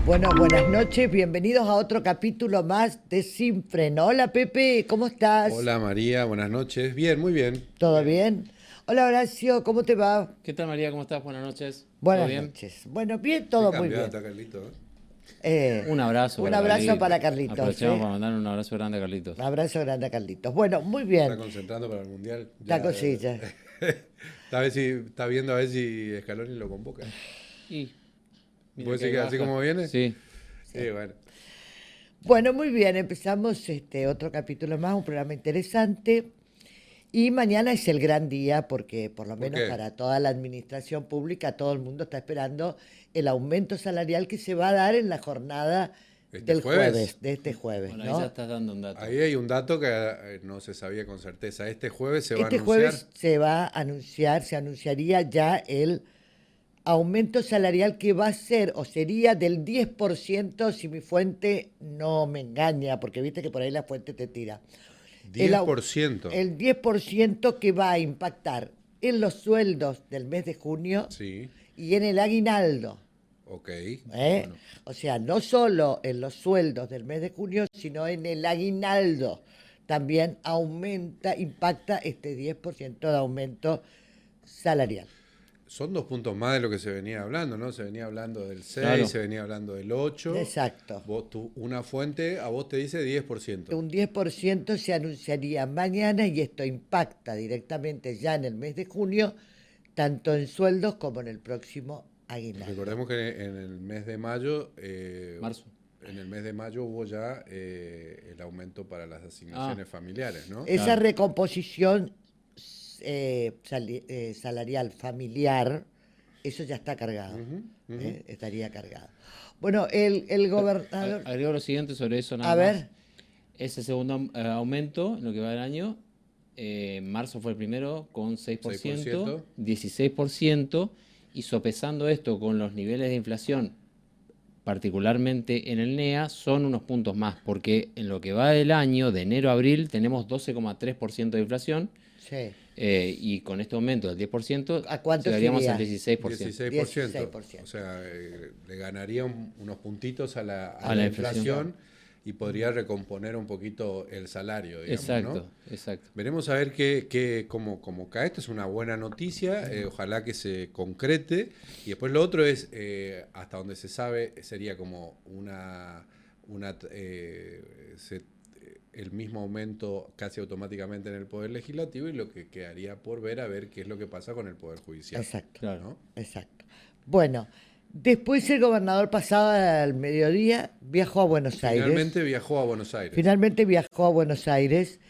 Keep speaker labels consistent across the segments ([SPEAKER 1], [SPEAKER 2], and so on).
[SPEAKER 1] Bueno, buenas noches, bienvenidos a otro capítulo más de Sin Freno. Hola Pepe, ¿cómo estás?
[SPEAKER 2] Hola María, buenas noches. Bien, muy bien.
[SPEAKER 1] ¿Todo bien? Hola Horacio, ¿cómo te va?
[SPEAKER 3] ¿Qué tal, María? ¿Cómo estás? Buenas noches. ¿Todo
[SPEAKER 1] Buenas
[SPEAKER 3] bien?
[SPEAKER 1] noches. Bueno, bien,
[SPEAKER 2] Qué
[SPEAKER 1] todo muy
[SPEAKER 2] cambiado
[SPEAKER 1] bien.
[SPEAKER 2] está Carlito, ¿eh?
[SPEAKER 3] Un abrazo
[SPEAKER 1] Un
[SPEAKER 3] para
[SPEAKER 1] abrazo
[SPEAKER 3] Carlitos.
[SPEAKER 1] para Carlitos,
[SPEAKER 3] Aprovechamos
[SPEAKER 1] ¿eh?
[SPEAKER 3] para mandar un abrazo grande a
[SPEAKER 1] Un
[SPEAKER 3] Carlitos.
[SPEAKER 1] abrazo grande a Carlitos. Bueno, muy
[SPEAKER 2] Se está
[SPEAKER 1] bien,
[SPEAKER 2] concentrando para el Mundial.
[SPEAKER 1] esta
[SPEAKER 2] Ya
[SPEAKER 1] cosilla.
[SPEAKER 2] está viendo a ver si Scaloni lo convoca.
[SPEAKER 3] Y mira
[SPEAKER 2] ¿Vos
[SPEAKER 3] que
[SPEAKER 2] decís
[SPEAKER 3] hay
[SPEAKER 2] que así
[SPEAKER 3] baja.
[SPEAKER 2] como viene?
[SPEAKER 3] Sí.
[SPEAKER 2] Bueno.
[SPEAKER 1] Bueno, muy bien, empezamos otro capítulo más, un programa interesante. Y mañana es el gran día porque por lo
[SPEAKER 2] ¿Por
[SPEAKER 1] menos
[SPEAKER 2] qué?
[SPEAKER 1] para toda la administración pública, todo el mundo está esperando el aumento salarial que se va a dar en la jornada
[SPEAKER 2] ¿Este
[SPEAKER 1] del
[SPEAKER 2] jueves?
[SPEAKER 1] jueves, de este jueves,
[SPEAKER 3] Bueno, ahí ya
[SPEAKER 1] ¿no?
[SPEAKER 3] estás dando un dato.
[SPEAKER 2] Ahí hay un dato que no se sabía con certeza. Este jueves se va a
[SPEAKER 1] Este
[SPEAKER 2] anunciar
[SPEAKER 1] jueves se va a anunciar, se anunciaría ya el aumento salarial que va a ser o sería del 10% si mi fuente no me engaña, porque viste que por ahí la fuente te tira. El, au-
[SPEAKER 2] 10%.
[SPEAKER 1] el 10% que va a impactar en los sueldos del mes de junio
[SPEAKER 2] Sí,
[SPEAKER 1] y en el aguinaldo.
[SPEAKER 2] ok.
[SPEAKER 1] ¿Eh?
[SPEAKER 3] Bueno,
[SPEAKER 1] O sea, no solo en los sueldos del mes de junio, sino en el aguinaldo. También aumenta, impacta este 10% de aumento salarial.
[SPEAKER 2] Son 2 puntos más de lo que se venía hablando, ¿no? Se venía hablando del 6,
[SPEAKER 3] claro.
[SPEAKER 2] se venía hablando del 8.
[SPEAKER 1] Exacto.
[SPEAKER 2] Una fuente a vos te dice 10%.
[SPEAKER 1] Un 10% se anunciaría mañana y esto impacta directamente ya en el mes de junio, tanto en sueldos como en el próximo aguinaldo.
[SPEAKER 2] Recordemos que en el mes de mayo,
[SPEAKER 3] Marzo.
[SPEAKER 2] hubo ya el aumento para las
[SPEAKER 3] Ah,
[SPEAKER 2] asignaciones familiares, ¿no?
[SPEAKER 1] Esa
[SPEAKER 3] claro.
[SPEAKER 1] recomposición salarial familiar, eso ya está cargado,
[SPEAKER 2] Ujú, ujú.
[SPEAKER 1] estaría cargado. Bueno, el gobernador,
[SPEAKER 3] Agrego lo siguiente sobre eso
[SPEAKER 1] a
[SPEAKER 3] nada más.
[SPEAKER 1] ver,
[SPEAKER 3] Ese segundo aumento, en lo que va del año, marzo fue el primero con 6%,
[SPEAKER 2] 6%.
[SPEAKER 3] 16%, y sopesando esto con los niveles de inflación particularmente en el NEA, son unos puntos más, porque en lo que va del año, de enero a abril, tenemos 12,3% de inflación,
[SPEAKER 1] sí,
[SPEAKER 3] y con este aumento del 10%,
[SPEAKER 1] ¿a cuánto
[SPEAKER 3] llegaríamos al
[SPEAKER 1] sería?
[SPEAKER 3] 16%
[SPEAKER 2] 16%. O
[SPEAKER 1] 16%.
[SPEAKER 2] sea, le ganaría unos puntitos a
[SPEAKER 3] a
[SPEAKER 2] la
[SPEAKER 3] la inflación.
[SPEAKER 2] inflación y podría recomponer un poquito el salario, digamos, ¿no?
[SPEAKER 3] Exacto, exacto.
[SPEAKER 2] Veremos a ver cómo cae. Esto es una buena noticia, ojalá que se concrete. Y después lo otro es, hasta donde se sabe, sería como una el mismo aumento casi automáticamente en el Poder Legislativo y lo que quedaría por ver a ver qué es lo que pasa con el Poder Judicial.
[SPEAKER 1] Exacto,
[SPEAKER 3] Claro.
[SPEAKER 2] ¿No?
[SPEAKER 1] exacto. Bueno, después el gobernador pasado al mediodía viajó a Buenos Aires.
[SPEAKER 2] Finalmente viajó a Buenos Aires,
[SPEAKER 1] Finalmente viajó a Buenos Aires.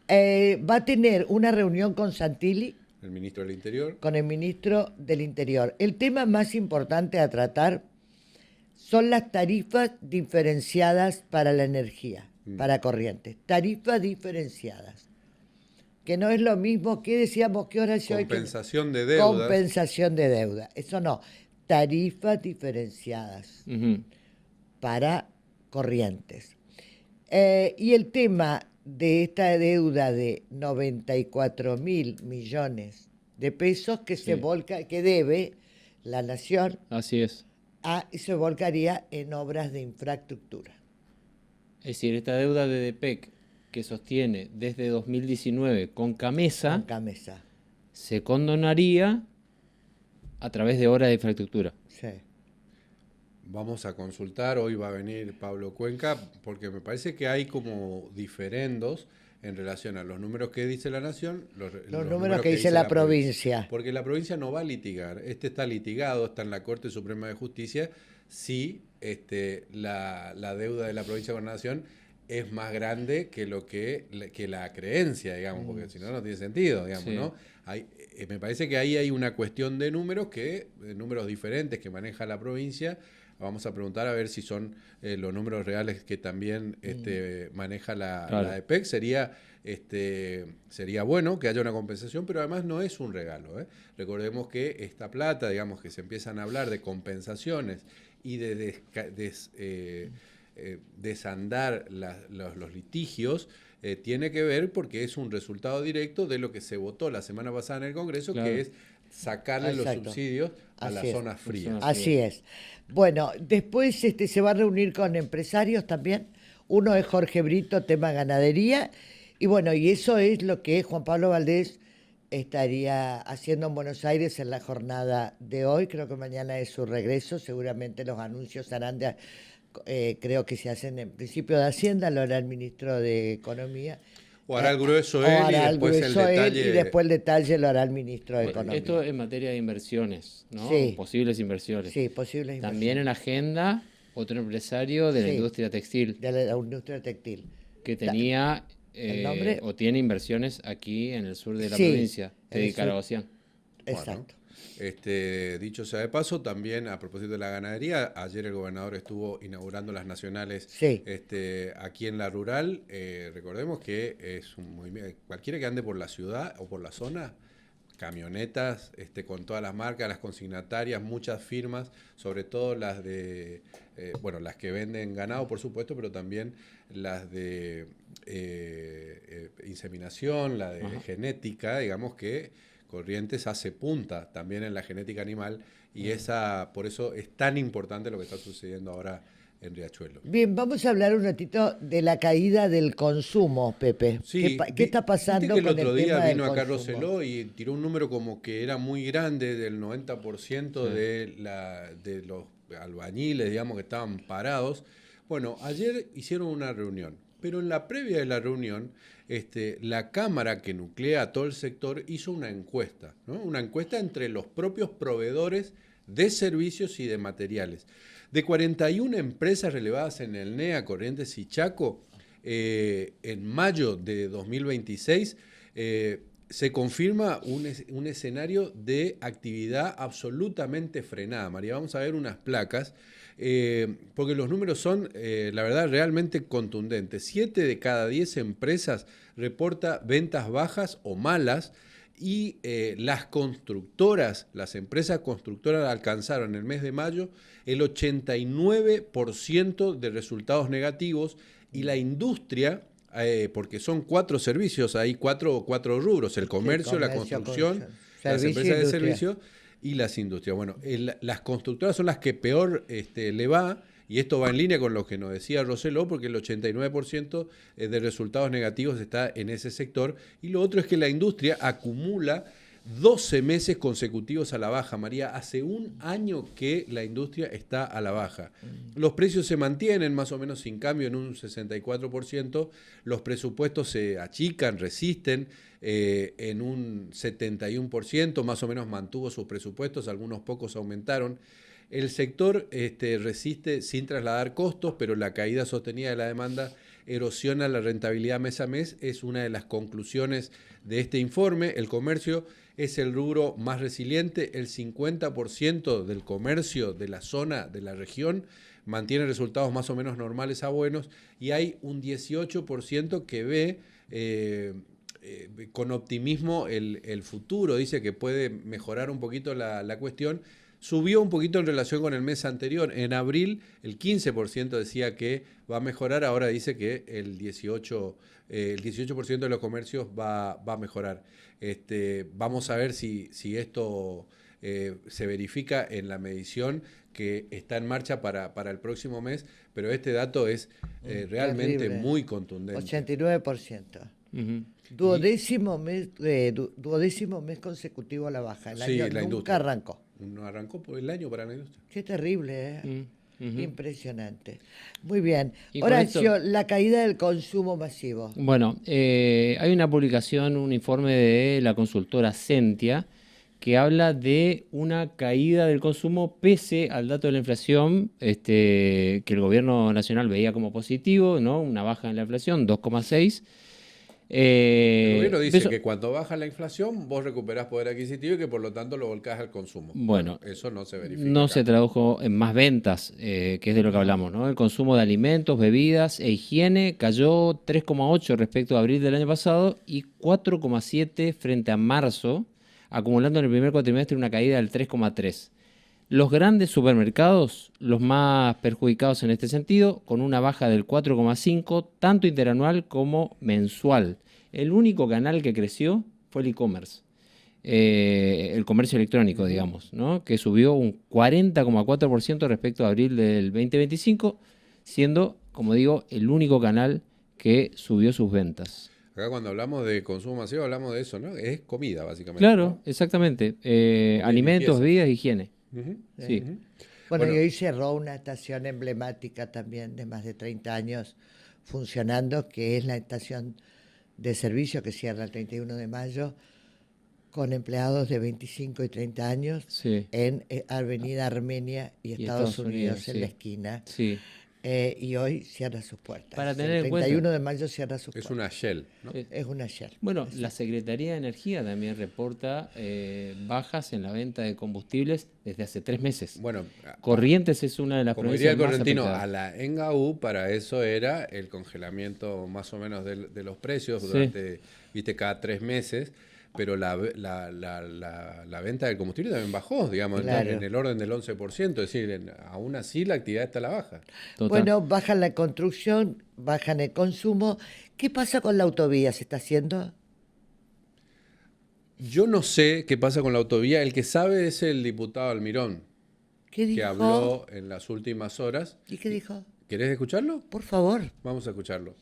[SPEAKER 1] Va a tener una reunión con Santilli,
[SPEAKER 2] el ministro del Interior.
[SPEAKER 1] con el ministro del Interior. El tema más importante a tratar son las tarifas diferenciadas para la energía, para corrientes. Tarifas diferenciadas. Que no es lo mismo que decíamos que Horacio hay que...
[SPEAKER 2] Compensación de deudas.
[SPEAKER 1] Compensación de deuda. Eso no. Tarifas diferenciadas
[SPEAKER 3] Ujú.
[SPEAKER 1] para corrientes. Y el tema de esta deuda de 94.000 millones de pesos que se
[SPEAKER 3] Sí,
[SPEAKER 1] volca, que debe la nación
[SPEAKER 3] así es.
[SPEAKER 1] y se volcaría en obras de infraestructura.
[SPEAKER 3] Es decir, esta deuda de DPEC que sostiene desde 2019 con
[SPEAKER 1] Con
[SPEAKER 3] Camesa
[SPEAKER 1] Camesa.
[SPEAKER 3] se condonaría a través de obras de infraestructura.
[SPEAKER 1] Sí.
[SPEAKER 2] Vamos a consultar, hoy va a venir Pablo Cuenca, porque me parece que hay como diferendos en relación a los números que dice la Nación,
[SPEAKER 1] Los números que dice la provincia.
[SPEAKER 2] Porque la provincia no va a litigar, este está litigado, está en la Corte Suprema de Justicia, si la deuda de la provincia con la Nación es más grande que que la creencia, digamos, porque si no, no tiene sentido, digamos,
[SPEAKER 3] Sí.
[SPEAKER 2] ¿no? Me parece que ahí hay una cuestión de números números diferentes que maneja la provincia. Vamos a preguntar a ver si son los números reales que también maneja
[SPEAKER 3] Claro.
[SPEAKER 2] la EPEC. Sería bueno que haya una compensación, pero además no es un regalo, ¿eh? Recordemos que esta plata, digamos, que se empiezan a hablar de compensaciones y de desandar los litigios, tiene que ver porque es un resultado directo de lo que se votó la semana pasada en el Congreso,
[SPEAKER 3] Claro.
[SPEAKER 2] que es sacarle los
[SPEAKER 1] Exacto.
[SPEAKER 2] subsidios a
[SPEAKER 1] Así
[SPEAKER 2] las
[SPEAKER 1] es.
[SPEAKER 2] zonas frías.
[SPEAKER 3] Zonas
[SPEAKER 1] Así es. Bueno, después se va a reunir con empresarios también. Uno es Jorge Brito, tema ganadería. Y bueno, y eso es lo que Juan Pablo Valdés estaría haciendo en Buenos Aires en la jornada de hoy. Creo que mañana es su regreso. Seguramente los anuncios harán creo que se hacen en principio de Hacienda, lo hará el ministro de Economía.
[SPEAKER 2] O hará el grueso
[SPEAKER 1] O
[SPEAKER 2] él y
[SPEAKER 1] hará el
[SPEAKER 2] después el
[SPEAKER 1] grueso él,
[SPEAKER 2] detalle.
[SPEAKER 1] y después el detalle lo hará el ministro de Economía.
[SPEAKER 3] Esto en materia de inversiones, ¿no?
[SPEAKER 1] Sí.
[SPEAKER 3] Posibles inversiones.
[SPEAKER 1] Sí, posibles
[SPEAKER 3] También en agenda, otro empresario de la
[SPEAKER 1] Sí.
[SPEAKER 3] industria textil
[SPEAKER 1] de la industria textil.
[SPEAKER 3] que tenía
[SPEAKER 1] ¿El nombre?
[SPEAKER 3] o tiene inversiones aquí en el sur de la
[SPEAKER 1] Sí,
[SPEAKER 3] provincia,
[SPEAKER 1] en el
[SPEAKER 3] de
[SPEAKER 1] sur.
[SPEAKER 3] Carabocián.
[SPEAKER 1] Exacto.
[SPEAKER 2] Dicho sea de paso, también a propósito de la ganadería, ayer el gobernador estuvo inaugurando las nacionales
[SPEAKER 1] Sí.
[SPEAKER 2] aquí en la rural. Recordemos que es un movimiento, cualquiera que ande por la ciudad o por la zona, camionetas con todas las marcas, las consignatarias, muchas firmas, sobre todo las de, las que venden ganado, por supuesto, pero también las de inseminación, la de genética, digamos que Corrientes hace punta también en la genética animal y por eso es tan importante lo que está sucediendo ahora en Riachuelo.
[SPEAKER 1] Bien, vamos a hablar un ratito de la caída del consumo, Pepe.
[SPEAKER 2] Sí,
[SPEAKER 1] ¿Qué está pasando
[SPEAKER 2] viste que
[SPEAKER 1] con
[SPEAKER 2] el otro
[SPEAKER 1] el
[SPEAKER 2] día
[SPEAKER 1] tema
[SPEAKER 2] vino
[SPEAKER 1] del
[SPEAKER 2] acá
[SPEAKER 1] consumo?
[SPEAKER 2] Roseló y tiró un número como que era muy grande, del 90% de los albañiles, digamos, que estaban parados. Bueno, ayer hicieron una reunión, pero en la previa de la reunión, la Cámara que nuclea a todo el sector hizo una encuesta, ¿no? Una encuesta entre los propios proveedores de servicios y de materiales. De 41 empresas relevadas en el NEA, Corrientes y Chaco, en mayo de 2026 se confirma un escenario de actividad absolutamente frenada. María, vamos a ver unas placas, porque los números son, la verdad, realmente contundentes. 7 de cada 10 empresas reporta ventas bajas o malas, y las constructoras, las empresas constructoras alcanzaron en el mes de mayo el 89% de resultados negativos, y la industria, porque son 4 servicios, hay cuatro rubros: el comercio, la construcción, las empresas de servicios y las industrias. Bueno, las constructoras son las que peor le va, y esto va en línea con lo que nos decía Roseló, porque el 89% de resultados negativos está en ese sector. Y lo otro es que la industria acumula 12 meses consecutivos a la baja. María, hace un año que la industria está a la baja. Los precios se mantienen más o menos sin cambio en un 64%, los presupuestos se achican, resisten en un 71%, más o menos mantuvo sus presupuestos, algunos pocos aumentaron. El sector resiste sin trasladar costos, pero la caída sostenida de la demanda erosiona la rentabilidad mes a mes. Es una de las conclusiones de este informe. El comercio es el rubro más resiliente. El 50% del comercio de la zona, de la región, mantiene resultados más o menos normales a buenos, y hay un 18% que ve con optimismo el futuro. Dice que puede mejorar un poquito la cuestión. Subió un poquito en relación con el mes anterior. En abril el 15% decía que va a mejorar, ahora dice que el 18% de los comercios va a mejorar. Vamos a ver si esto se verifica en la medición que está en marcha para el próximo mes, pero este dato es realmente
[SPEAKER 1] terrible.
[SPEAKER 2] muy contundente.
[SPEAKER 1] 89%. Duodécimo mes consecutivo a la baja. El
[SPEAKER 2] Sí,
[SPEAKER 1] año
[SPEAKER 2] la
[SPEAKER 1] nunca
[SPEAKER 2] industria
[SPEAKER 1] arrancó.
[SPEAKER 2] No arrancó por el año para la industria.
[SPEAKER 1] Qué terrible, ¿eh?
[SPEAKER 3] Ujú.
[SPEAKER 1] Impresionante. Muy bien.
[SPEAKER 3] Y con
[SPEAKER 1] Horacio,
[SPEAKER 3] esto-
[SPEAKER 1] la caída del consumo masivo.
[SPEAKER 3] Bueno, hay una publicación, un informe de la consultora Sentia, que habla de una caída del consumo pese al dato de la inflación, que el gobierno nacional veía como positivo, ¿no? Una baja en la inflación, 2,6.
[SPEAKER 2] El gobierno dice
[SPEAKER 3] Eso-
[SPEAKER 2] que cuando baja la inflación vos recuperás poder adquisitivo y que por lo tanto lo volcás al consumo.
[SPEAKER 3] Bueno,
[SPEAKER 2] eso no se verifica
[SPEAKER 3] no
[SPEAKER 2] acá.
[SPEAKER 3] se tradujo en más ventas, que es de lo que hablamos, ¿no? El consumo de alimentos, bebidas e higiene cayó 3,8 respecto a abril del año pasado y 4,7 frente a marzo, acumulando en el primer cuatrimestre una caída del 3,3. Los grandes supermercados, los más perjudicados en este sentido, con una baja del 4,5, tanto interanual como mensual. El único canal que creció fue el e-commerce, el comercio electrónico, digamos, ¿no? Que subió un 40,4% respecto a abril del 2025, siendo, como digo, el único canal que subió sus ventas.
[SPEAKER 2] Acá cuando hablamos de consumo masivo hablamos de eso, ¿no? Es comida, básicamente.
[SPEAKER 3] Claro,
[SPEAKER 2] ¿no?
[SPEAKER 3] exactamente.
[SPEAKER 2] Comida y
[SPEAKER 3] Alimentos,
[SPEAKER 2] limpieza.
[SPEAKER 3] bebidas, higiene.
[SPEAKER 2] Ujú,
[SPEAKER 3] Sí.
[SPEAKER 2] ujú.
[SPEAKER 1] Bueno,
[SPEAKER 2] Bueno.
[SPEAKER 1] y hoy cerró una estación emblemática también de más de 30 años funcionando, que es la estación de servicio que cierra el 31 de mayo, con empleados de 25 y 30 años
[SPEAKER 3] Sí.
[SPEAKER 1] en Avenida Armenia y Estados Unidos, en
[SPEAKER 3] sí.
[SPEAKER 1] la esquina.
[SPEAKER 3] Sí.
[SPEAKER 1] Y hoy cierra sus puertas.
[SPEAKER 3] Para
[SPEAKER 1] El
[SPEAKER 3] tener en cuenta.
[SPEAKER 1] 31 de mayo cierra sus
[SPEAKER 2] Es
[SPEAKER 1] puertas.
[SPEAKER 2] una Shell, ¿no?
[SPEAKER 1] Es una Shell.
[SPEAKER 3] Bueno, la Secretaría de Energía también reporta bajas en la venta de combustibles desde hace 3 meses.
[SPEAKER 2] Bueno,
[SPEAKER 3] Corrientes es una de las
[SPEAKER 2] como diría
[SPEAKER 3] provincias
[SPEAKER 2] el
[SPEAKER 3] más
[SPEAKER 2] correntino,
[SPEAKER 3] afectadas.
[SPEAKER 2] a la ENGAU para eso era el congelamiento más o menos de los precios
[SPEAKER 3] Sí.
[SPEAKER 2] durante, viste, cada 3 meses, pero la venta del combustible también bajó, digamos,
[SPEAKER 1] Claro.
[SPEAKER 2] en el orden del 11%, es decir, aún así la actividad está a la baja.
[SPEAKER 3] Total.
[SPEAKER 1] Bueno, bajan la construcción, bajan el consumo. ¿Qué pasa con la autovía? ¿Se está haciendo?
[SPEAKER 2] Yo no sé qué pasa con la autovía, el que sabe es el diputado Almirón,
[SPEAKER 1] ¿Qué dijo?
[SPEAKER 2] que habló en las últimas horas.
[SPEAKER 1] ¿Y qué dijo?
[SPEAKER 2] ¿Querés escucharlo?
[SPEAKER 1] Por favor.
[SPEAKER 2] Vamos a escucharlo.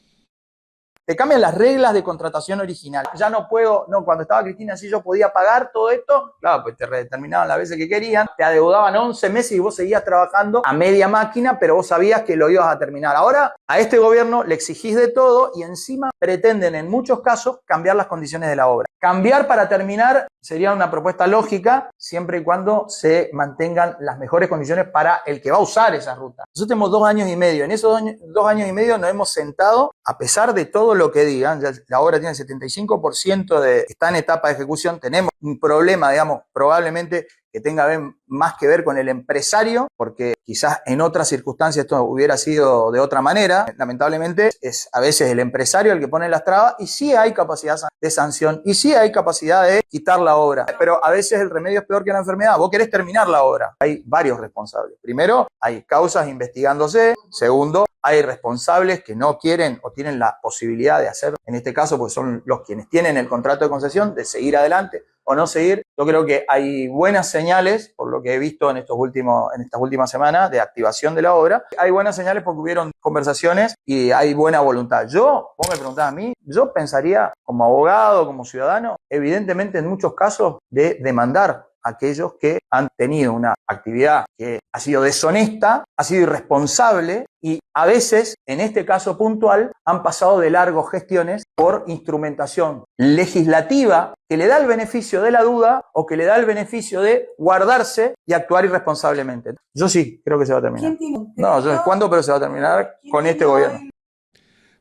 [SPEAKER 4] Te cambian las reglas de contratación original. Ya no puedo, no, cuando estaba Cristina sí yo podía pagar todo esto, claro, pues te determinaban las veces que querían, te adeudaban 11 meses y vos seguías trabajando a media máquina, pero vos sabías que lo ibas a terminar. Ahora a este gobierno le exigís de todo y encima pretenden en muchos casos cambiar las condiciones de la obra. Cambiar para terminar sería una propuesta lógica siempre y cuando se mantengan las mejores condiciones para el que va a usar esa ruta. Nosotros tenemos 2 años y medio. En esos 2 años y medio nos hemos sentado, a pesar de todo lo que digan, ya la obra tiene el 75% está en etapa de ejecución, tenemos un problema, digamos, probablemente que tenga más que ver con el empresario, porque quizás en otras circunstancias esto hubiera sido de otra manera. Lamentablemente es a veces el empresario el que pone las trabas y sí hay capacidad de sanción y sí hay capacidad de quitar la obra, pero a veces el remedio es peor que la enfermedad. Vos querés terminar la obra. Hay varios responsables. Primero, hay causas investigándose. Segundo, hay responsables que no quieren o tienen la posibilidad de hacer, en este caso, pues son los quienes tienen el contrato de concesión, de seguir adelante o no seguir. Yo creo que hay buenas señales, por lo que he visto en estas últimas semanas, de activación de la obra. Hay buenas señales porque hubieron conversaciones y hay buena voluntad. Vos me preguntás a mí, yo pensaría como abogado, como ciudadano, evidentemente en muchos casos de demandar a aquellos que han tenido una actividad que ha sido deshonesta, ha sido irresponsable y a veces, en este caso puntual, han pasado de largo gestiones por instrumentación legislativa que le da el beneficio de la duda o que le da el beneficio de guardarse y actuar irresponsablemente. Yo sí, creo que se va a terminar. No, yo no sé cuándo, pero se va a terminar con este gobierno.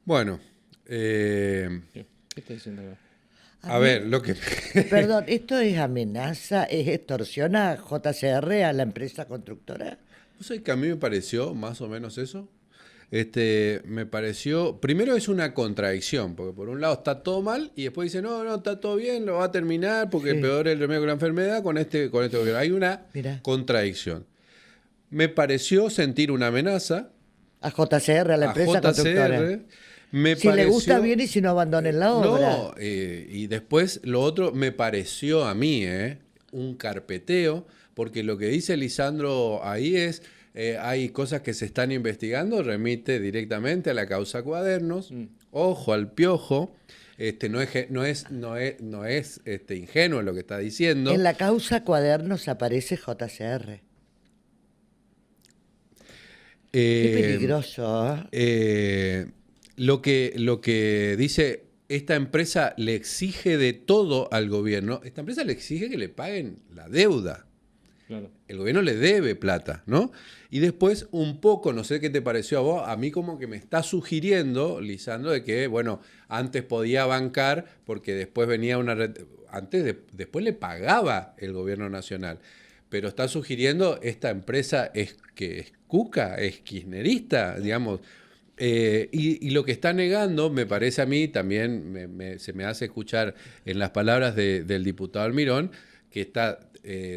[SPEAKER 2] Bueno,
[SPEAKER 3] ¿Qué está diciendo acá?
[SPEAKER 2] a ver, lo que...
[SPEAKER 1] Perdón, ¿esto es amenaza, es extorsión a JCR, a la empresa constructora?
[SPEAKER 2] ¿Vos sabés que a mí me pareció más o menos eso? Me pareció, primero es una contradicción, porque por un lado está todo mal y después dice, no, está todo bien, lo va a terminar porque
[SPEAKER 1] Sí.
[SPEAKER 2] peor el remedio que la enfermedad con este gobierno. Hay una
[SPEAKER 1] Mirá.
[SPEAKER 2] contradicción. Me pareció sentir una amenaza
[SPEAKER 1] A JCR, a la
[SPEAKER 2] a
[SPEAKER 1] empresa constructora.
[SPEAKER 2] JCR. Me
[SPEAKER 1] Si le gusta
[SPEAKER 2] pareció-
[SPEAKER 1] bien y si no abandonen la obra.
[SPEAKER 2] No, y después lo otro me pareció a mí, un carpeteo, porque lo que dice Lisandro ahí es, hay cosas que se están investigando, remite directamente a la causa Cuadernos, ojo al piojo, no es ingenuo lo que está diciendo.
[SPEAKER 1] En la causa Cuadernos aparece JCR. Qué peligroso, ¿eh?
[SPEAKER 2] Lo que dice, esta empresa le exige de todo al gobierno. Esta empresa le exige que le paguen la deuda.
[SPEAKER 3] Claro.
[SPEAKER 2] El gobierno le debe plata, ¿no? Y después un poco, no sé qué te pareció a vos, a mí como que me está sugiriendo, Lisandro, de que, bueno, antes podía bancar porque después venía después le pagaba el gobierno nacional. Pero está sugiriendo, esta empresa es cuca, es kirchnerista, digamos. Y lo que está negando, me parece a mí, también se me hace escuchar en las palabras del diputado Almirón, que está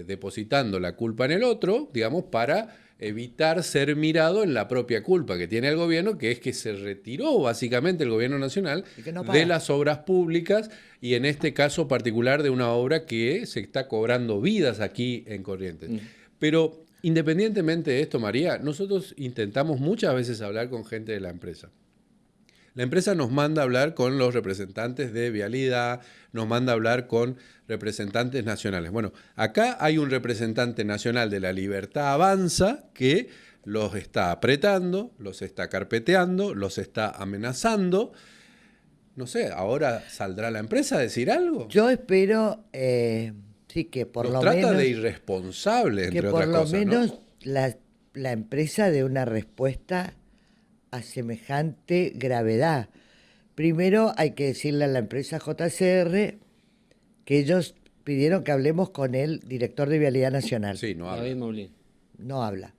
[SPEAKER 2] depositando la culpa en el otro, digamos, para evitar ser mirado en la propia culpa que tiene el gobierno, que es que se retiró básicamente el gobierno nacional
[SPEAKER 1] Y que no paga.
[SPEAKER 2] de las obras públicas y en este caso particular de una obra que se está cobrando vidas aquí en Corrientes. Pero independientemente de esto, María, nosotros intentamos muchas veces hablar con gente de la empresa. La empresa nos manda a hablar con los representantes de Vialidad, nos manda a hablar con representantes nacionales. Bueno, acá hay un representante nacional de La Libertad Avanza que los está apretando, los está carpeteando, los está amenazando. No sé, ¿ahora saldrá la empresa a decir algo?
[SPEAKER 1] Yo espero, sí, que por
[SPEAKER 2] Los
[SPEAKER 1] lo
[SPEAKER 2] trata
[SPEAKER 1] menos...
[SPEAKER 2] de irresponsables,
[SPEAKER 1] que
[SPEAKER 2] entre
[SPEAKER 1] por
[SPEAKER 2] otras
[SPEAKER 1] lo
[SPEAKER 2] cosas, ¿no?
[SPEAKER 1] menos la empresa dé una respuesta a semejante gravedad. Primero hay que decirle a la empresa JCR que ellos pidieron que hablemos con el director de Vialidad Nacional.
[SPEAKER 2] Sí, no habla.
[SPEAKER 3] David Moulin.
[SPEAKER 1] No habla.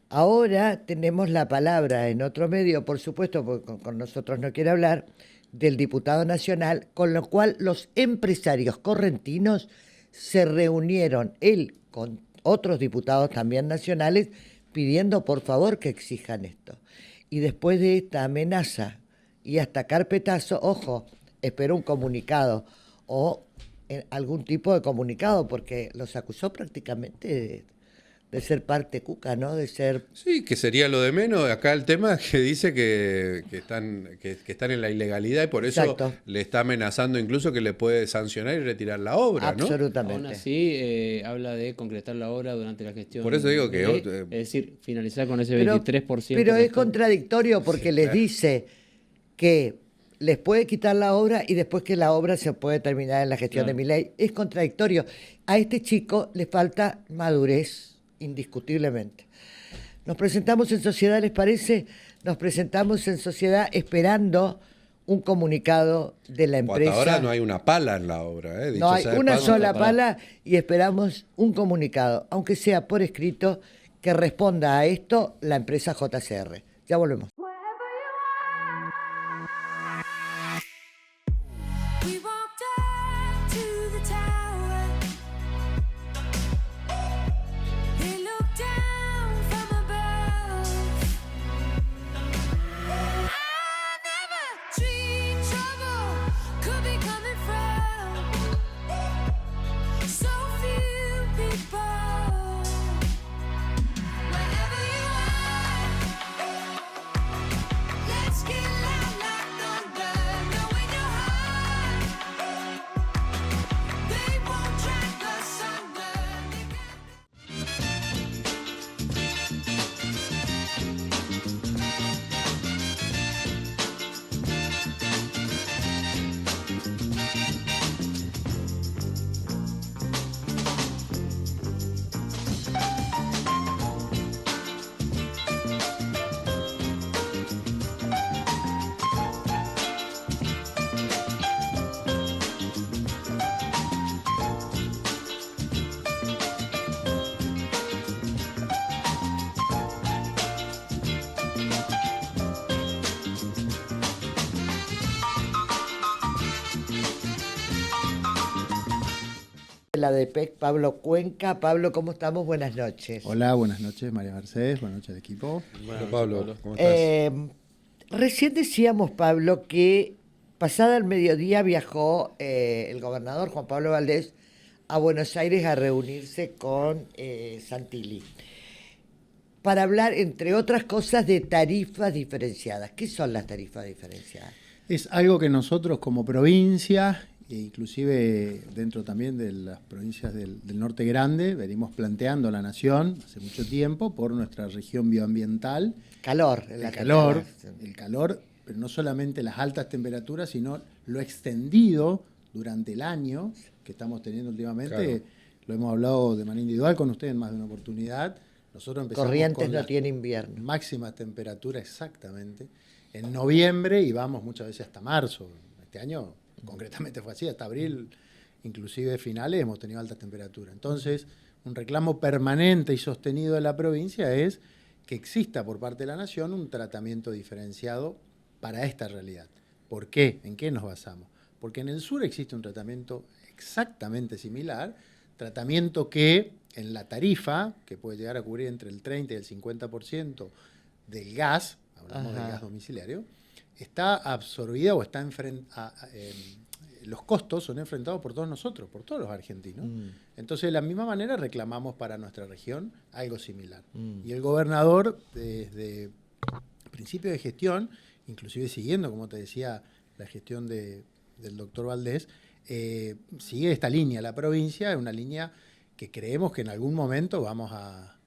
[SPEAKER 1] Ahora tenemos la palabra en otro medio, por supuesto, porque con nosotros no quiere hablar, del diputado nacional, con lo cual los empresarios correntinos se reunieron, él con otros diputados también nacionales, pidiendo por favor que exijan esto. Y después de esta amenaza y hasta carpetazo, ojo, espero un comunicado o algún tipo de comunicado, porque los acusó prácticamente de ser parte cuca, ¿no? De ser...
[SPEAKER 2] Sí, que sería lo de menos. Acá el tema es que dice que están en la ilegalidad y por eso
[SPEAKER 1] Exacto.
[SPEAKER 2] le está amenazando incluso que le puede sancionar y retirar la obra, ¿no?
[SPEAKER 1] Absolutamente.
[SPEAKER 3] Aún así, habla de concretar la obra durante la gestión.
[SPEAKER 2] Por eso digo
[SPEAKER 3] de
[SPEAKER 2] que
[SPEAKER 3] ley,
[SPEAKER 2] otro-
[SPEAKER 3] es decir, finalizar con ese
[SPEAKER 1] Pero
[SPEAKER 3] 23%.
[SPEAKER 1] pero es
[SPEAKER 3] restante.
[SPEAKER 1] contradictorio porque les dice que les puede quitar la obra y después que la obra se puede terminar en la gestión
[SPEAKER 3] Claro.
[SPEAKER 1] de Milei. Es contradictorio. A este chico le falta madurez, indiscutiblemente. Nos presentamos en sociedad, ¿les parece? Nos presentamos en sociedad esperando un comunicado de la
[SPEAKER 2] O
[SPEAKER 1] empresa.
[SPEAKER 2] hasta ahora no hay una pala en la obra, ¿eh? Dicho
[SPEAKER 1] No hay
[SPEAKER 2] sea de
[SPEAKER 1] una
[SPEAKER 2] paso.
[SPEAKER 1] sola
[SPEAKER 3] pará.
[SPEAKER 1] pala y esperamos un comunicado, aunque sea por escrito, que responda a esto la empresa JCR. Ya volvemos.
[SPEAKER 5] We walked up to the tower. He looked down from above. I never dreamed trouble could be coming from so few people. Wherever you are, let's get loud like thunder. Knowing your heart, they won't drag us under.
[SPEAKER 1] La de PEC, Pablo Cuenca. Pablo, ¿cómo estamos? Buenas noches.
[SPEAKER 6] Hola, buenas noches María Mercedes, buenas noches al equipo.
[SPEAKER 2] Bueno, Pablo, ¿cómo estás?
[SPEAKER 1] Recién decíamos, Pablo, que pasada el mediodía viajó el gobernador Juan Pablo Valdés a Buenos Aires a reunirse con Santilli para hablar, entre otras cosas, de tarifas diferenciadas. ¿Qué son las tarifas diferenciadas?
[SPEAKER 6] Es algo que nosotros como provincia, e inclusive dentro también de las provincias del norte grande, venimos planteando a la nación hace mucho tiempo por nuestra región bioambiental.
[SPEAKER 1] Calor.
[SPEAKER 6] El calor, pero no solamente las altas temperaturas, sino lo extendido durante el año que estamos teniendo últimamente.
[SPEAKER 2] Claro.
[SPEAKER 6] Lo hemos hablado de manera individual con ustedes en más de una oportunidad. Nosotros empezamos
[SPEAKER 1] Corrientes
[SPEAKER 6] con
[SPEAKER 1] no
[SPEAKER 6] las
[SPEAKER 1] tiene invierno.
[SPEAKER 6] máximas temperaturas exactamente en noviembre y vamos muchas veces hasta marzo. Este año concretamente fue así, hasta abril, inclusive finales, hemos tenido altas temperaturas. Entonces, un reclamo permanente y sostenido de la provincia es que exista por parte de la nación un tratamiento diferenciado para esta realidad. ¿Por qué? ¿En qué nos basamos? Porque en el sur existe un tratamiento exactamente similar tratamiento que en la tarifa, que puede llegar a cubrir entre el 30 y el 50% del gas, hablamos del gas domiciliario, está absorbida o está los costos son enfrentados por todos nosotros, por todos los argentinos. Entonces, de la misma manera reclamamos para nuestra región algo similar. Y el gobernador, desde principio de gestión, inclusive siguiendo, como te decía, la gestión del doctor Valdés, sigue esta línea. La provincia es una línea que creemos que en algún momento vamos a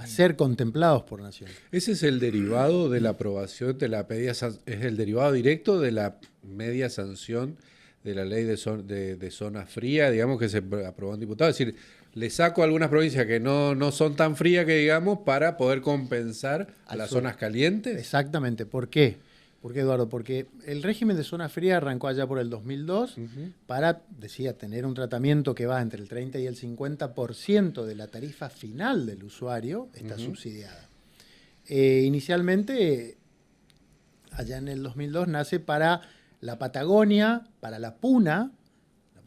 [SPEAKER 6] ser contemplados por Nación.
[SPEAKER 2] Ese es el derivado de la aprobación de la es el derivado directo de la media sanción de la ley de zona fría, digamos, que se aprobó en diputados. Es decir, le saco a algunas provincias que no son tan frías que digamos para poder compensar a las zonas calientes.
[SPEAKER 6] Exactamente. ¿Por qué? ¿Por qué, Eduardo? Porque el régimen de zona fría arrancó allá por el 2002 para, decía, tener un tratamiento que va entre el 30 y el 50% de la tarifa final del usuario está subsidiada. Inicialmente, allá en el 2002, nace para la Patagonia, para la Puna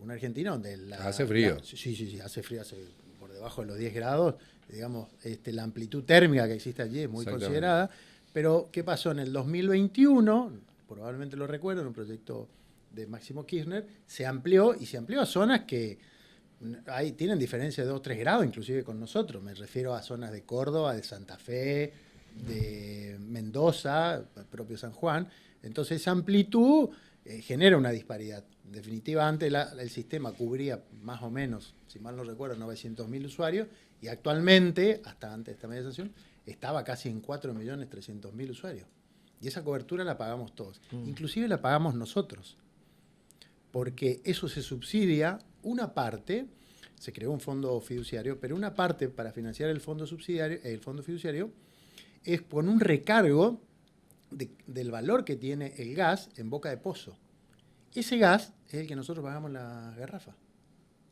[SPEAKER 6] argentina, donde
[SPEAKER 2] hace frío.
[SPEAKER 6] Sí, hace frío, hace por debajo de los 10 grados, digamos, la amplitud térmica que existe allí es muy considerada. Pero, ¿qué pasó? En el 2021, probablemente lo recuerdan, un proyecto de Máximo Kirchner, se amplió a zonas que ahí tienen diferencia de 2 o 3 grados, inclusive con nosotros. Me refiero a zonas de Córdoba, de Santa Fe, de Mendoza, el propio San Juan. Entonces, esa amplitud genera una disparidad. En definitiva, antes el sistema cubría más o menos, si mal no recuerdo, 900.000 usuarios, y actualmente, hasta antes de esta media sanción, estaba casi en 4.300.000 usuarios. Y esa cobertura la pagamos todos. Inclusive la pagamos nosotros. Porque eso se subsidia, una parte, se creó un fondo fiduciario, pero una parte para financiar el fondo fiduciario, es con un recargo del valor que tiene el gas en boca de pozo. Ese gas es el que nosotros pagamos en la garrafa.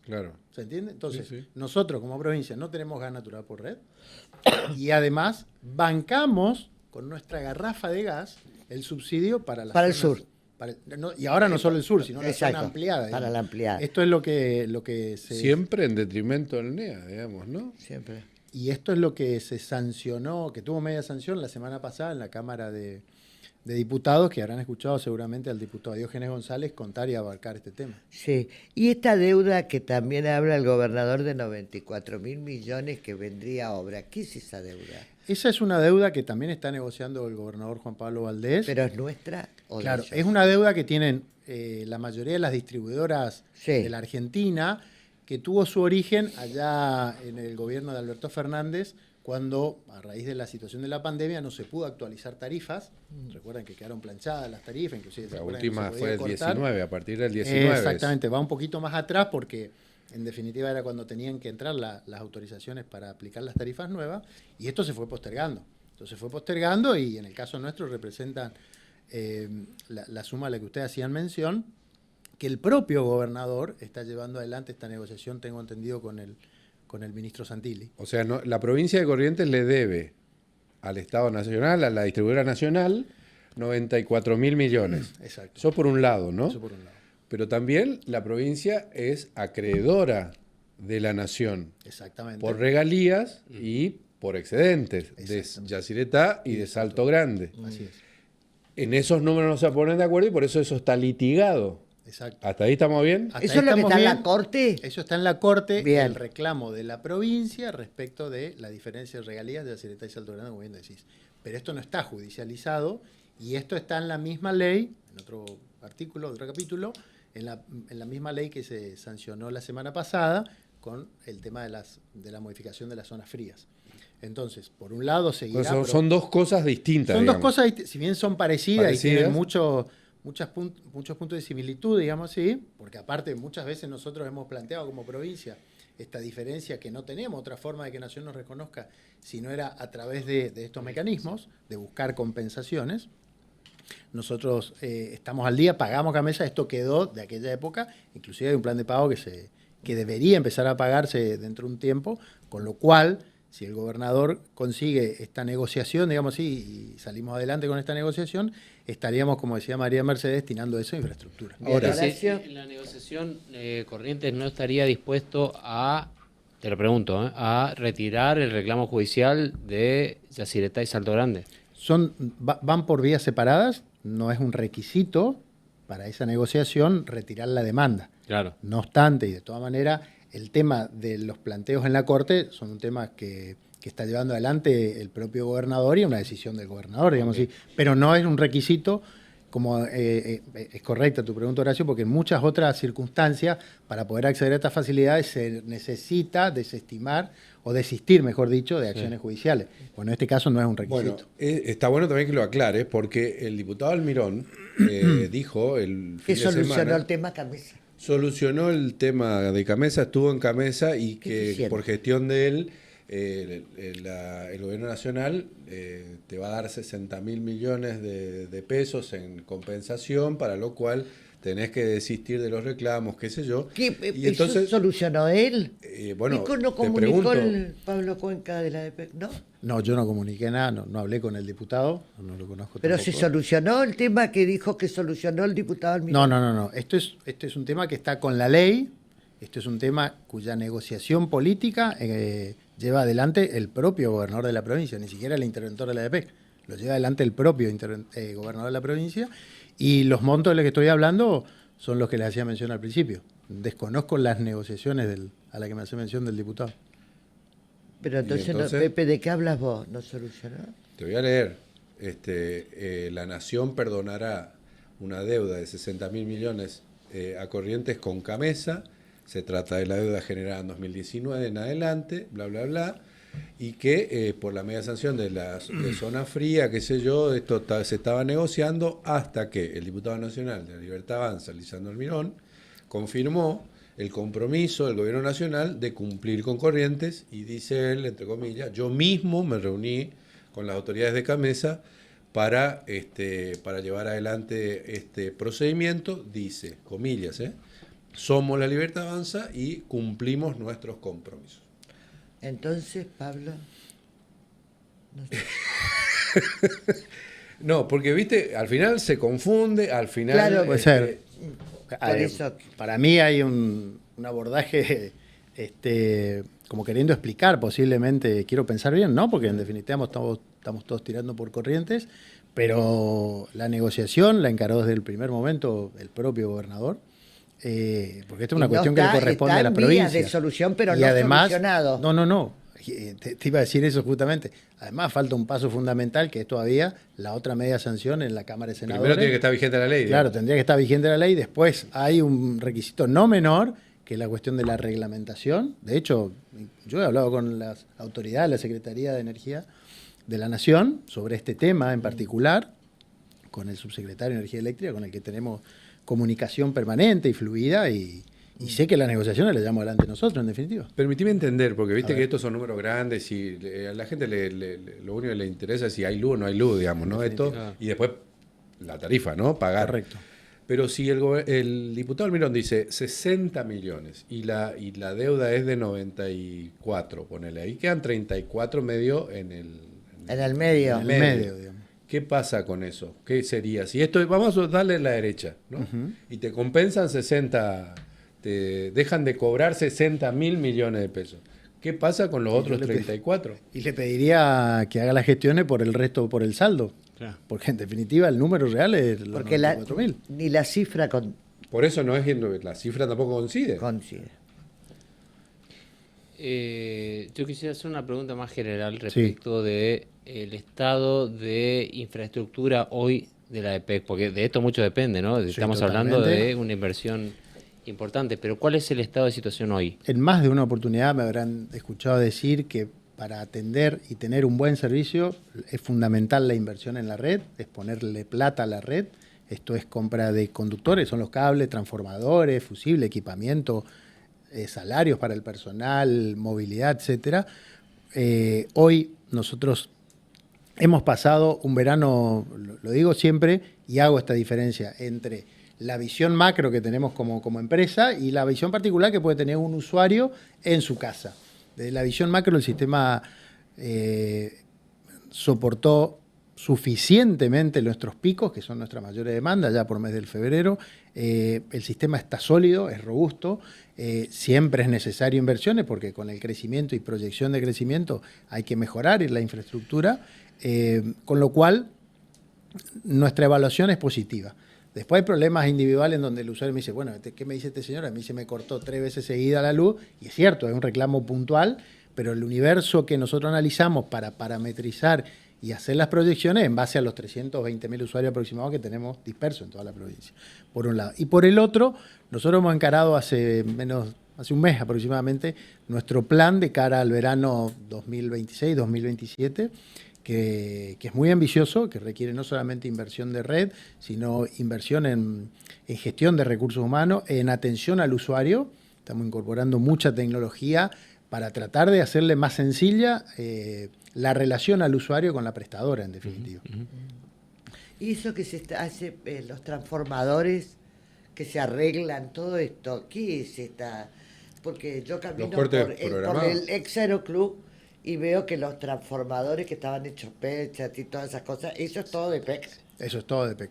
[SPEAKER 2] Claro.
[SPEAKER 6] ¿Se entiende? Entonces,
[SPEAKER 2] sí.
[SPEAKER 6] nosotros como provincia no tenemos gas natural por red y además bancamos con nuestra garrafa de gas el subsidio para las
[SPEAKER 1] Para el
[SPEAKER 6] zonas,
[SPEAKER 1] sur.
[SPEAKER 6] Y ahora no solo el sur, sino la
[SPEAKER 1] Exacto,
[SPEAKER 6] zona ampliada.
[SPEAKER 1] para
[SPEAKER 6] digamos.
[SPEAKER 1] la ampliada.
[SPEAKER 6] Esto es lo que se...
[SPEAKER 2] Siempre en detrimento del NEA, digamos, ¿no?
[SPEAKER 1] Siempre.
[SPEAKER 6] Y esto es lo que se sancionó, que tuvo media sanción la semana pasada en la Cámara de Diputados, que habrán escuchado seguramente al diputado Diógenes González contar y abarcar este tema.
[SPEAKER 1] Sí, y esta deuda que también habla el gobernador de 94.000 millones que vendría a obra, ¿qué es esa deuda?
[SPEAKER 6] Esa es una deuda que también está negociando el gobernador Juan Pablo Valdés.
[SPEAKER 1] ¿Pero es nuestra o de
[SPEAKER 6] Claro,
[SPEAKER 1] ellos?
[SPEAKER 6] es una deuda que tienen la mayoría de las distribuidoras
[SPEAKER 1] Sí.
[SPEAKER 6] de la Argentina, que tuvo su origen allá en el gobierno de Alberto Fernández, cuando a raíz de la situación de la pandemia no se pudo actualizar tarifas. Recuerdan que quedaron planchadas las tarifas, inclusive
[SPEAKER 2] La
[SPEAKER 6] recuerdan que
[SPEAKER 2] última
[SPEAKER 6] no se
[SPEAKER 2] fue
[SPEAKER 6] podía
[SPEAKER 2] el
[SPEAKER 6] cortar.
[SPEAKER 2] 19, a partir del 19.
[SPEAKER 6] Exactamente, va un poquito más atrás porque en definitiva era cuando tenían que entrar las autorizaciones para aplicar las tarifas nuevas, y esto se fue postergando. Entonces fue postergando y en el caso nuestro representan la suma a la que ustedes hacían mención, que el propio gobernador está llevando adelante esta negociación, tengo entendido, con el ministro Santilli.
[SPEAKER 2] O sea, la provincia de Corrientes le debe al Estado Nacional, a la distribuidora nacional, 94.000 millones.
[SPEAKER 6] Exacto.
[SPEAKER 2] Eso por un lado, ¿no?
[SPEAKER 6] Eso por un lado.
[SPEAKER 2] Pero también la provincia es acreedora de la nación
[SPEAKER 6] Exactamente.
[SPEAKER 2] por regalías y por excedentes de Yacyretá y de Salto Grande.
[SPEAKER 6] Así es.
[SPEAKER 2] En esos números no se ponen de acuerdo y por eso está litigado.
[SPEAKER 6] Exacto.
[SPEAKER 2] ¿Hasta ahí estamos bien?
[SPEAKER 6] Hasta
[SPEAKER 1] ¿Eso
[SPEAKER 6] ahí
[SPEAKER 1] es lo que
[SPEAKER 6] estamos
[SPEAKER 1] está en
[SPEAKER 6] bien.
[SPEAKER 1] la Corte?
[SPEAKER 6] Eso está en la Corte,
[SPEAKER 1] Bien.
[SPEAKER 6] el reclamo de la provincia respecto de la diferencia de regalías de Yacyretá y Salto Grande, como bien decís. Pero esto no está judicializado y esto está en la misma ley, en otro artículo, otro capítulo, en la misma ley que se sancionó la semana pasada con el tema de la modificación de las zonas frías. Entonces, por un lado seguirá...
[SPEAKER 2] Son,
[SPEAKER 6] pero-
[SPEAKER 2] son dos cosas distintas.
[SPEAKER 6] son dos
[SPEAKER 2] digamos.
[SPEAKER 6] cosas, si bien son parecidas y
[SPEAKER 2] Parecidas.
[SPEAKER 6] tienen muchos puntos de similitud, digamos así, porque aparte muchas veces nosotros hemos planteado como provincia esta diferencia que no tenemos otra forma de que Nación nos reconozca si no era a través de estos mecanismos, de buscar compensaciones. Nosotros estamos al día, pagamos Gamesa, esto quedó de aquella época, inclusive hay un plan de pago que debería empezar a pagarse dentro de un tiempo, con lo cual si el gobernador consigue esta negociación, digamos así, y salimos adelante con esta negociación, estaríamos, como decía María Mercedes, destinando eso a infraestructura.
[SPEAKER 2] Ahora,
[SPEAKER 1] sí.
[SPEAKER 3] En la negociación, Corrientes no estaría dispuesto a, te lo pregunto, a retirar el reclamo judicial de Yacyretá y Salto Grande.
[SPEAKER 6] Van por vías separadas, no es un requisito para esa negociación retirar la demanda.
[SPEAKER 3] Claro.
[SPEAKER 6] No obstante, y de todas maneras, el tema de los planteos en la Corte son un tema que está llevando adelante el propio gobernador y una decisión del gobernador, digamos así. Pero no es un requisito, como es correcta tu pregunta, Horacio, porque en muchas otras circunstancias, para poder acceder a estas facilidades, se necesita desestimar o desistir, mejor dicho, de acciones judiciales. Bueno, en este caso no es un requisito.
[SPEAKER 2] Bueno, está bueno también que lo aclares, porque el diputado Almirón dijo el
[SPEAKER 1] Que
[SPEAKER 2] fin de
[SPEAKER 1] solucionó
[SPEAKER 2] semana...
[SPEAKER 1] el tema Camisa.
[SPEAKER 2] Solucionó el tema de Camesa, estuvo en Camesa y
[SPEAKER 1] Qué
[SPEAKER 2] que
[SPEAKER 1] eficiente.
[SPEAKER 2] por gestión de él, el gobierno nacional te va a dar 60.000 millones de pesos en compensación, para lo cual tenés que desistir de los reclamos, qué sé yo.
[SPEAKER 1] ¿Qué,
[SPEAKER 2] Y entonces,
[SPEAKER 1] ¿eso solucionó él?
[SPEAKER 2] bueno,
[SPEAKER 1] ¿Y no
[SPEAKER 2] te
[SPEAKER 1] comunicó
[SPEAKER 2] pregunto,
[SPEAKER 1] el Pablo Cuenca de la ADP? ¿No?
[SPEAKER 6] No, yo no comuniqué nada, no hablé con el diputado, no lo conozco
[SPEAKER 1] Pero
[SPEAKER 6] tampoco.
[SPEAKER 1] se solucionó el tema que dijo que solucionó el diputado Almirón.
[SPEAKER 6] No. Esto es un tema que está con la ley, esto es un tema cuya negociación política lleva adelante el propio gobernador de la provincia, ni siquiera el interventor de la ADP, lo lleva adelante el propio gobernador de la provincia, y los montos de los que estoy hablando son los que les hacía mención al principio. Desconozco las negociaciones a las que me hace mención del diputado.
[SPEAKER 1] Pero entonces,
[SPEAKER 2] entonces?
[SPEAKER 1] Pepe, ¿de qué hablas vos? ¿No solucionó?
[SPEAKER 2] te voy a leer, la Nación perdonará una deuda de 60.000 millones a Corrientes con Camesa. Se trata de la deuda generada en 2019 en adelante, bla, bla, bla, y que por la media sanción de zona fría, qué sé yo, esto se estaba negociando hasta que el diputado nacional de la Libertad Avanza, Lisandro Almirón, confirmó el compromiso del gobierno nacional de cumplir con Corrientes, y dice él, entre comillas, yo mismo me reuní con las autoridades de Camesa para llevar adelante este procedimiento, dice, comillas, somos la Libertad Avanza y cumplimos nuestros compromisos.
[SPEAKER 1] Entonces, Pablo... No sé.
[SPEAKER 2] No, porque, viste, al final se confunde, al final...
[SPEAKER 1] Claro,
[SPEAKER 6] Puede ser.
[SPEAKER 1] Por eso...
[SPEAKER 6] Para mí hay un abordaje como queriendo explicar, posiblemente, quiero pensar bien, ¿no? Porque en definitiva estamos todos tirando por Corrientes, pero la negociación la encaró desde el primer momento el propio gobernador, porque esta es una cuestión que le corresponde a la provincia.
[SPEAKER 1] de solución, pero
[SPEAKER 6] Y
[SPEAKER 1] no
[SPEAKER 6] además,
[SPEAKER 1] solucionado.
[SPEAKER 6] No. Te iba a decir eso justamente. Además, falta un paso fundamental, que es todavía la otra media sanción en la Cámara de Senadores.
[SPEAKER 2] Primero tiene que estar vigente la ley.
[SPEAKER 6] Claro,
[SPEAKER 2] digamos.
[SPEAKER 6] tendría que estar vigente la ley. Después hay un requisito no menor, que es la cuestión de la reglamentación. De hecho, yo he hablado con las autoridades, la Secretaría de Energía de la Nación, sobre este tema en particular, con el subsecretario de Energía Eléctrica, con el que tenemos comunicación permanente y fluida, y sé que las negociaciones las llevamos adelante nosotros, en definitiva.
[SPEAKER 2] Permitime entender, porque viste
[SPEAKER 6] A
[SPEAKER 2] que
[SPEAKER 6] ver.
[SPEAKER 2] estos son números grandes y a la gente lo único que le interesa es si hay luz o no hay luz, digamos, ¿no? Esto, y después la tarifa, ¿no? Pagar.
[SPEAKER 6] Correcto.
[SPEAKER 2] Pero si el diputado Almirón dice 60 millones y la deuda es de 94, ponele, ahí quedan 34 medio en el
[SPEAKER 1] medio.
[SPEAKER 6] En el medio, digamos.
[SPEAKER 2] ¿Qué pasa con eso? ¿Qué sería? Si esto, vamos a darle la derecha, ¿no? Y te compensan 60, te dejan de cobrar 60.000 millones de pesos. ¿Qué pasa con los otros 34?
[SPEAKER 6] Y le pediría que haga las gestiones por el resto, por el saldo.
[SPEAKER 3] Claro.
[SPEAKER 6] Porque en definitiva el número real es los
[SPEAKER 1] Porque
[SPEAKER 6] 94.000.
[SPEAKER 1] ni la cifra
[SPEAKER 2] Por eso no es la cifra tampoco coincide.
[SPEAKER 1] coincide.
[SPEAKER 3] Yo quisiera hacer una pregunta más general respecto de el estado de infraestructura hoy de la EPEC, porque de esto mucho depende, ¿no?
[SPEAKER 6] Sí,
[SPEAKER 3] Estamos hablando
[SPEAKER 6] totalmente.
[SPEAKER 3] de una inversión importante, pero ¿cuál es el estado de situación hoy?
[SPEAKER 6] En más de una oportunidad me habrán escuchado decir que para atender y tener un buen servicio es fundamental la inversión en la red, es ponerle plata a la red. Esto es compra de conductores, son los cables, transformadores, fusible, equipamiento, salarios para el personal, movilidad, etcétera. Hoy nosotros hemos pasado un verano, lo digo siempre, y hago esta diferencia entre la visión macro que tenemos como empresa y la visión particular que puede tener un usuario en su casa. Desde la visión macro, el sistema soportó suficientemente nuestros picos, que son nuestra mayor demanda, ya por mes del febrero. El sistema está sólido, es robusto. Siempre es necesario inversiones, porque con el crecimiento y proyección de crecimiento hay que mejorar la infraestructura, con lo cual nuestra evaluación es positiva. Después hay problemas individuales en donde el usuario me dice, bueno, ¿qué me dice este señor? A mí se me cortó 3 veces seguida la luz, y es cierto, es un reclamo puntual, pero el universo que nosotros analizamos para parametrizar y hacer las proyecciones en base a los 320.000 usuarios aproximados que tenemos dispersos en toda la provincia, por un lado. Y por el otro, nosotros hemos encarado hace un mes aproximadamente nuestro plan de cara al verano 2026-2027, que es muy ambicioso, que requiere no solamente inversión de red, sino inversión en gestión de recursos humanos, en atención al usuario. Estamos incorporando mucha tecnología para tratar de hacerle más sencilla la relación al usuario con la prestadora, en definitiva.
[SPEAKER 1] Y eso que se hace, los transformadores que se arreglan, todo esto, ¿qué es esta? Porque yo camino por el ex Aeroclub y veo que los transformadores que estaban hechos pechas y todas esas cosas, eso es todo de PEC.
[SPEAKER 6] Eso es todo de PEC.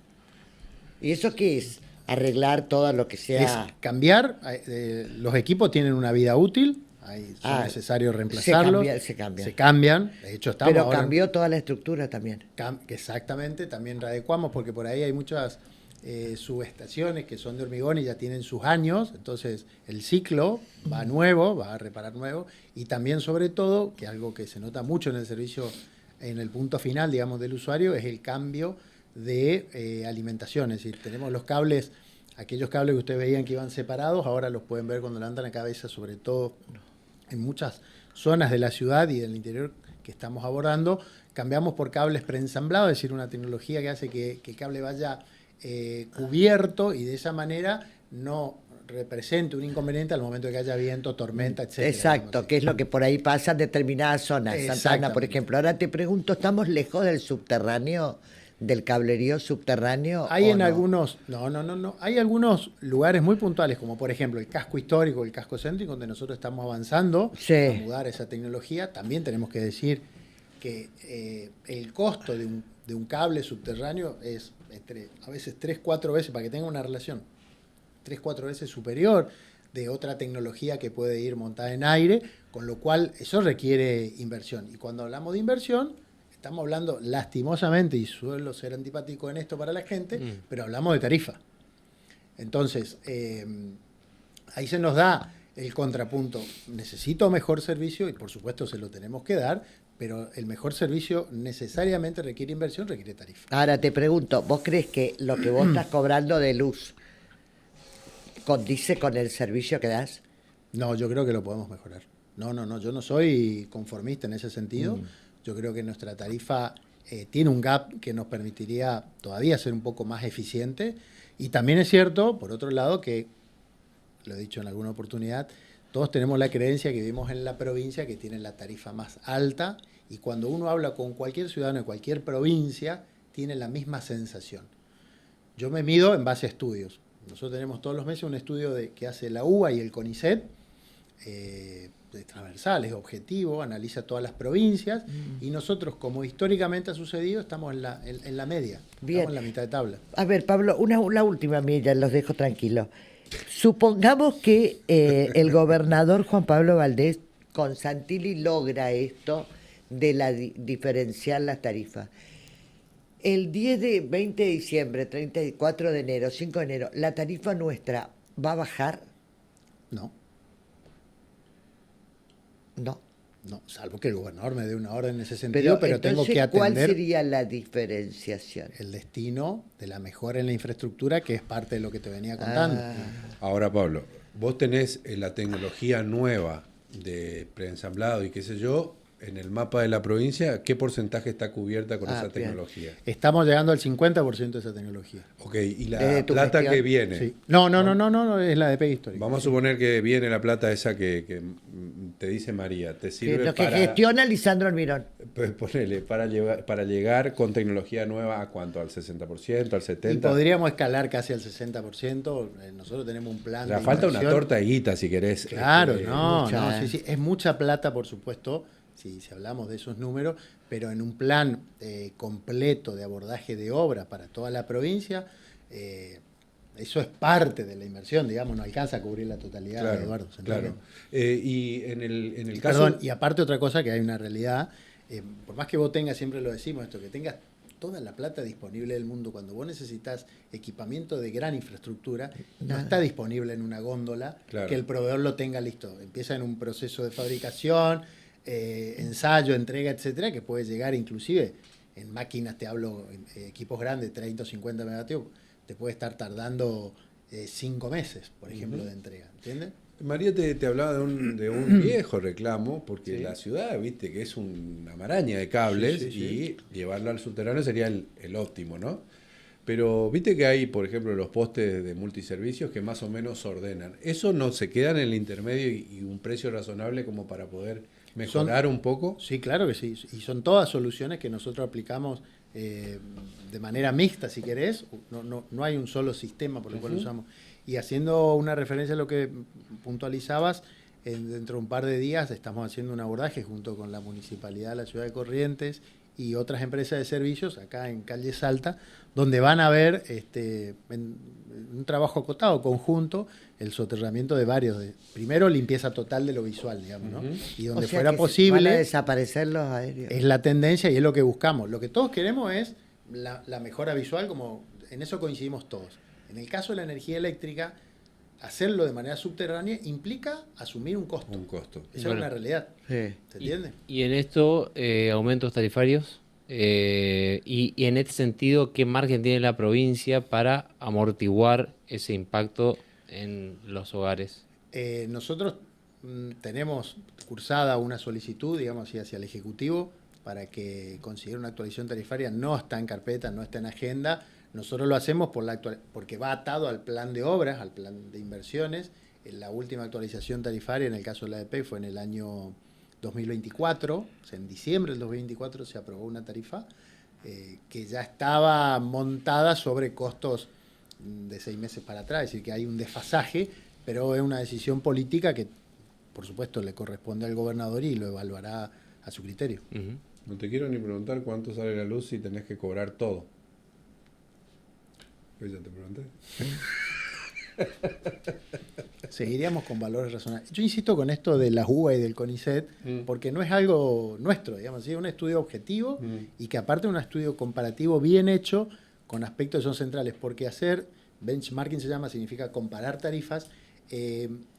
[SPEAKER 1] ¿Y eso qué es? Arreglar todo lo que sea.
[SPEAKER 6] Es cambiar, los equipos tienen una vida útil, es necesario reemplazarlos.
[SPEAKER 1] Se cambian.
[SPEAKER 6] Se cambian, de hecho estamos
[SPEAKER 1] Pero
[SPEAKER 6] ahora,
[SPEAKER 1] cambió toda la estructura también.
[SPEAKER 6] Exactamente, también readecuamos, porque por ahí hay muchas subestaciones que son de hormigón y ya tienen sus años, entonces el ciclo va nuevo, va a reparar nuevo, y también sobre todo, que algo que se nota mucho en el servicio, en el punto final, digamos, del usuario, es el cambio de alimentación. Es decir, tenemos los cables, aquellos cables que ustedes veían que iban separados, ahora los pueden ver cuando levantan la cabeza, sobre todo en muchas zonas de la ciudad y del interior que estamos abordando. Cambiamos por cables preensamblados, es decir, una tecnología que hace que el cable vaya cubierto y de esa manera no represente un inconveniente al momento de que haya viento, tormenta, etc.
[SPEAKER 1] Exacto, que es lo que por ahí pasa en determinadas zonas. Santana, por ejemplo. Ahora te pregunto, ¿estamos lejos del subterráneo, del cablerío subterráneo?
[SPEAKER 6] Hay en algunos, no. Hay algunos lugares muy puntuales, como por ejemplo el casco histórico, el casco céntrico, donde nosotros estamos avanzando a mudar esa tecnología. También tenemos que decir que el costo de un cable subterráneo es a veces 3-4 veces, para que tenga una relación, 3-4 veces superior de otra tecnología que puede ir montada en aire, con lo cual eso requiere inversión. Y cuando hablamos de inversión, estamos hablando lastimosamente, y suelo ser antipático en esto para la gente, pero hablamos de tarifa. Entonces, ahí se nos da el contrapunto. Necesito mejor servicio y por supuesto se lo tenemos que dar, pero el mejor servicio necesariamente requiere inversión, requiere tarifa.
[SPEAKER 1] Ahora te pregunto, ¿vos crees que lo que vos estás cobrando de luz condice con el servicio que das?
[SPEAKER 6] No, yo creo que lo podemos mejorar. No, yo no soy conformista en ese sentido. Yo creo que nuestra tarifa tiene un gap que nos permitiría todavía ser un poco más eficiente. Y también es cierto, por otro lado, que, lo he dicho en alguna oportunidad, todos tenemos la creencia que vivimos en la provincia que tiene la tarifa más alta, y cuando uno habla con cualquier ciudadano de cualquier provincia, tiene la misma sensación. Yo me mido en base a estudios. Nosotros tenemos todos los meses un estudio que hace la UBA y el CONICET, transversal, es objetivo, analiza todas las provincias, y nosotros, como históricamente ha sucedido, estamos en la media,
[SPEAKER 1] Bien.
[SPEAKER 6] estamos en la mitad de tabla.
[SPEAKER 1] A ver, Pablo, la última mía, ya los dejo tranquilos. Supongamos que el gobernador Juan Pablo Valdés con Santilli logra esto de diferenciar las tarifas. El 20 de diciembre, 34 de enero, 5 de enero, ¿la tarifa nuestra va a bajar?
[SPEAKER 6] No,
[SPEAKER 1] No.
[SPEAKER 6] salvo que el gobernador me dé una orden en ese sentido, pero tengo
[SPEAKER 1] entonces,
[SPEAKER 6] que atender
[SPEAKER 1] ¿cuál sería la diferenciación?
[SPEAKER 6] el destino de la mejora en la infraestructura, que es parte de lo que te venía contando.
[SPEAKER 2] Ahora, Pablo, vos tenés la tecnología nueva de preensamblado y qué sé yo, en el mapa de la provincia, ¿qué porcentaje está cubierta con
[SPEAKER 1] Ah,
[SPEAKER 2] esa
[SPEAKER 1] bien.
[SPEAKER 2] tecnología?
[SPEAKER 6] Estamos llegando al 50% de esa tecnología.
[SPEAKER 2] Ok, y la
[SPEAKER 1] Desde tu
[SPEAKER 2] plata
[SPEAKER 1] gestión.
[SPEAKER 2] que viene.
[SPEAKER 6] Sí. No, es la de PEG histórica.
[SPEAKER 2] Vamos a suponer que viene la plata esa que te dice María, te
[SPEAKER 1] Que
[SPEAKER 2] sirve
[SPEAKER 1] lo que
[SPEAKER 2] para,
[SPEAKER 1] gestiona Lisandro Almirón.
[SPEAKER 2] pues, ponele, para llegar con tecnología nueva, ¿a cuánto? ¿Al 60%, al
[SPEAKER 6] Y
[SPEAKER 2] 70%?
[SPEAKER 6] podríamos escalar casi al 60%. Nosotros tenemos un plan
[SPEAKER 2] O sea,
[SPEAKER 6] de
[SPEAKER 2] falta una
[SPEAKER 6] inversión.
[SPEAKER 2] torta de guita, si querés.
[SPEAKER 6] Claro,
[SPEAKER 2] este,
[SPEAKER 1] mucha,
[SPEAKER 6] sí, sí. Es mucha plata, por supuesto, si hablamos de esos números, pero en un plan completo de abordaje de obras para toda la provincia, eso es parte de la inversión, digamos, no alcanza a cubrir la totalidad,
[SPEAKER 2] Claro,
[SPEAKER 6] Eduardo. ¿se
[SPEAKER 2] claro.
[SPEAKER 6] entiende?
[SPEAKER 2] Y en el caso...
[SPEAKER 6] Perdón, y aparte otra cosa que hay una realidad, por más que vos tengas, siempre lo decimos esto, que tengas toda la plata disponible del mundo, cuando vos necesitas equipamiento de gran infraestructura, no
[SPEAKER 1] Nada.
[SPEAKER 6] está disponible en una góndola
[SPEAKER 2] Claro.
[SPEAKER 6] que el proveedor lo tenga listo. Empieza en un proceso de fabricación, ensayo, entrega, etcétera, que puede llegar inclusive en máquinas, te hablo, en equipos grandes, 30 o 50 megavatios, te puede estar tardando 5 meses, por ejemplo, de entrega. ¿Entiendes?
[SPEAKER 2] María te hablaba de un viejo reclamo, porque
[SPEAKER 6] Sí.
[SPEAKER 2] la ciudad, viste, que es una maraña de cables,
[SPEAKER 6] Sí, sí,
[SPEAKER 2] y llevarlo al subterráneo sería el óptimo, ¿no? Pero viste que hay, por ejemplo, los postes de multiservicios que más o menos ordenan. ¿Eso no se queda en el intermedio y un precio razonable como para poder mejorar un poco?
[SPEAKER 6] Sí, claro que sí. Y son todas soluciones que nosotros aplicamos de manera mixta, si querés. No hay un solo sistema por el cual usamos. Y haciendo una referencia a lo que puntualizabas, dentro de un par de días estamos haciendo un abordaje junto con la Municipalidad de la Ciudad de Corrientes y otras empresas de servicios acá en Calle Salta, donde van a ver en un trabajo acotado, conjunto, el soterramiento de varios. Primero, limpieza total de lo visual, digamos, ¿no? Y donde
[SPEAKER 1] O sea
[SPEAKER 6] fuera
[SPEAKER 1] que
[SPEAKER 6] posible...
[SPEAKER 1] van a desaparecer los aéreos.
[SPEAKER 6] Es la tendencia y es lo que buscamos. Lo que todos queremos es la mejora visual, como en eso coincidimos todos. En el caso de la energía eléctrica, hacerlo de manera subterránea implica asumir un costo.
[SPEAKER 2] Un costo.
[SPEAKER 6] Esa
[SPEAKER 3] Bueno.
[SPEAKER 6] es una realidad.
[SPEAKER 1] Sí.
[SPEAKER 6] ¿Se entiende?
[SPEAKER 3] Y en esto, aumentos tarifarios. Y en este sentido, ¿qué margen tiene la provincia para amortiguar ese impacto en los hogares?
[SPEAKER 6] Nosotros tenemos cursada una solicitud, digamos así, hacia el Ejecutivo para que considere una actualización tarifaria. No está en carpeta, no está en agenda. Nosotros lo hacemos porque va atado al plan de obras, al plan de inversiones. La última actualización tarifaria, en el caso de la ADP, fue en el año 2024. O sea, en diciembre del 2024 se aprobó una tarifa que ya estaba montada sobre costos de 6 meses para atrás. Es decir, que hay un desfasaje, pero es una decisión política que, por supuesto, le corresponde al gobernador y lo evaluará a su criterio.
[SPEAKER 3] Ujú.
[SPEAKER 2] No te quiero ni preguntar cuánto sale la luz si tenés que cobrar todo. Pues ya te pregunté.
[SPEAKER 6] Seguiríamos con valores razonables. Yo insisto con esto de la UBA y del CONICET, porque no es algo nuestro, digamos, es un estudio objetivo y que aparte es un estudio comparativo bien hecho con aspectos que son centrales, porque hacer benchmarking se llama, significa comparar tarifas,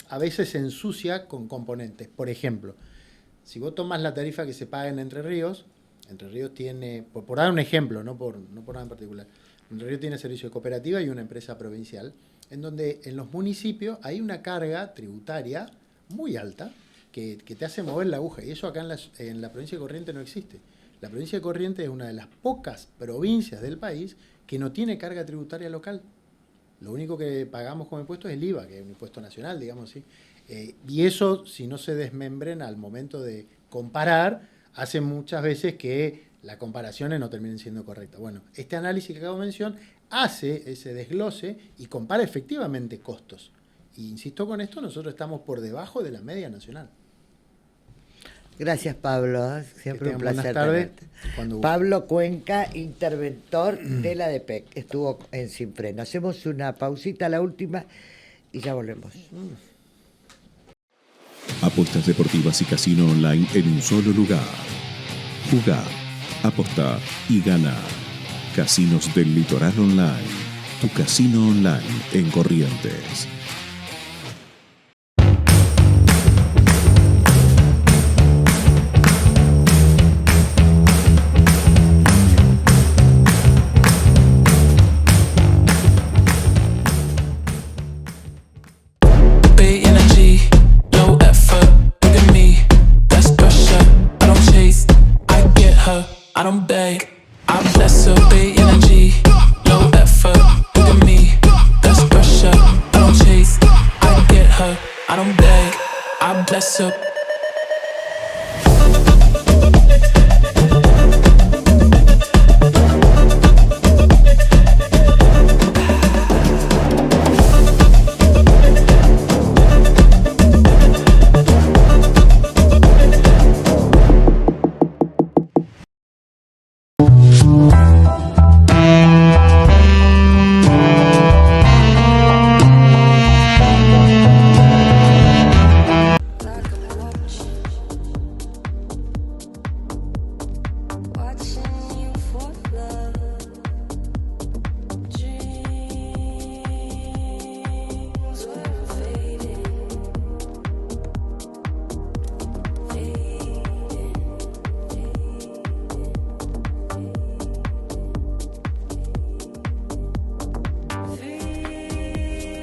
[SPEAKER 6] a veces se ensucia con componentes. Por ejemplo, si vos tomas la tarifa que se paga en Entre Ríos tiene, por dar un ejemplo, no por nada en particular, Entre Ríos tiene servicio de cooperativa y una empresa provincial, en donde en los municipios hay una carga tributaria muy alta que te hace mover la aguja. Y eso acá en la provincia de Corrientes no existe. La provincia de Corrientes es una de las pocas provincias del país que no tiene carga tributaria local. Lo único que pagamos como impuesto es el IVA, que es un impuesto nacional, digamos así. Y eso, si no se desmembren al momento de comparar, hace muchas veces que las comparaciones no terminen siendo correctas. Bueno, este análisis que acabo de mencionar hace ese desglose y compara efectivamente costos. Y insisto con esto, nosotros estamos por debajo de la media nacional.
[SPEAKER 1] Gracias, Pablo. Siempre
[SPEAKER 6] Que
[SPEAKER 1] un
[SPEAKER 6] tengan
[SPEAKER 1] placer
[SPEAKER 6] buenas tardes.
[SPEAKER 1] tenerte.
[SPEAKER 6] Cuando-
[SPEAKER 1] Pablo Cuenca, interventor de la DPEC. Estuvo en Sin Freno. Hacemos una pausita, la última, y ya volvemos.
[SPEAKER 7] Apuestas deportivas y casino online en un solo lugar. Jugá, apostá y gana. Casinos del Litoral Online. Tu casino online en Corrientes.
[SPEAKER 8] Big energy, low effort. Look at me, that's pressure. I don't I don't beg. I bless her, big energy, low effort. Look at me, that's pressure. I don't chase, I get her. I don't beg. I bless her.
[SPEAKER 5] Watching you for love. Dreams were fading.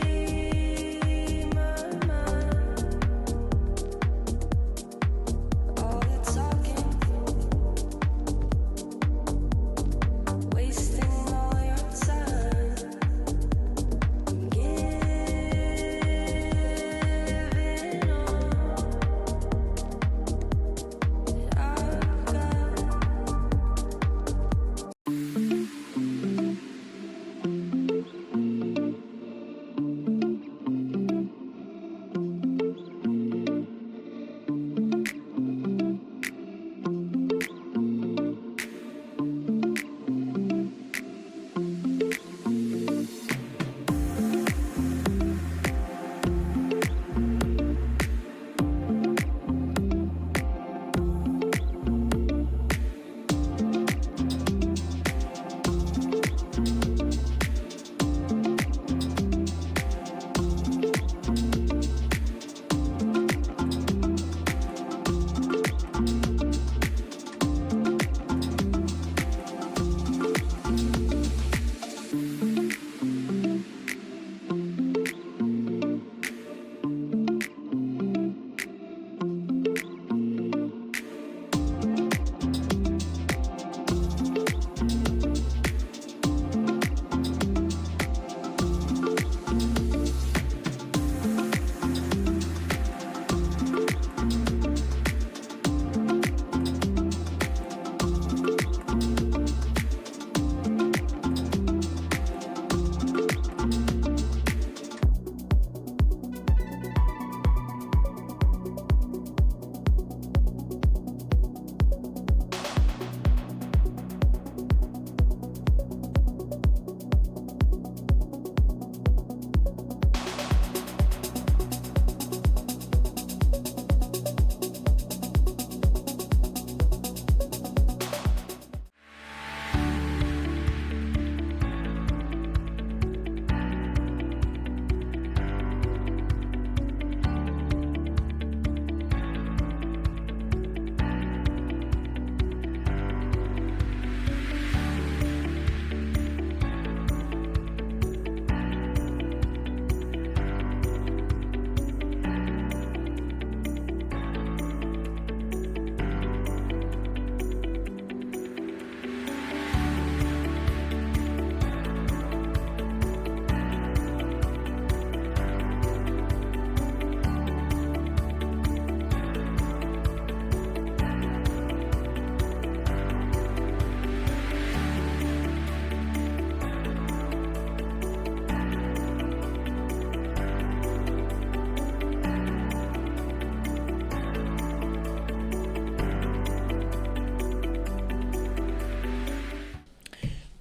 [SPEAKER 5] Free my mind. All the talking, wasting all your time, giving all I've got.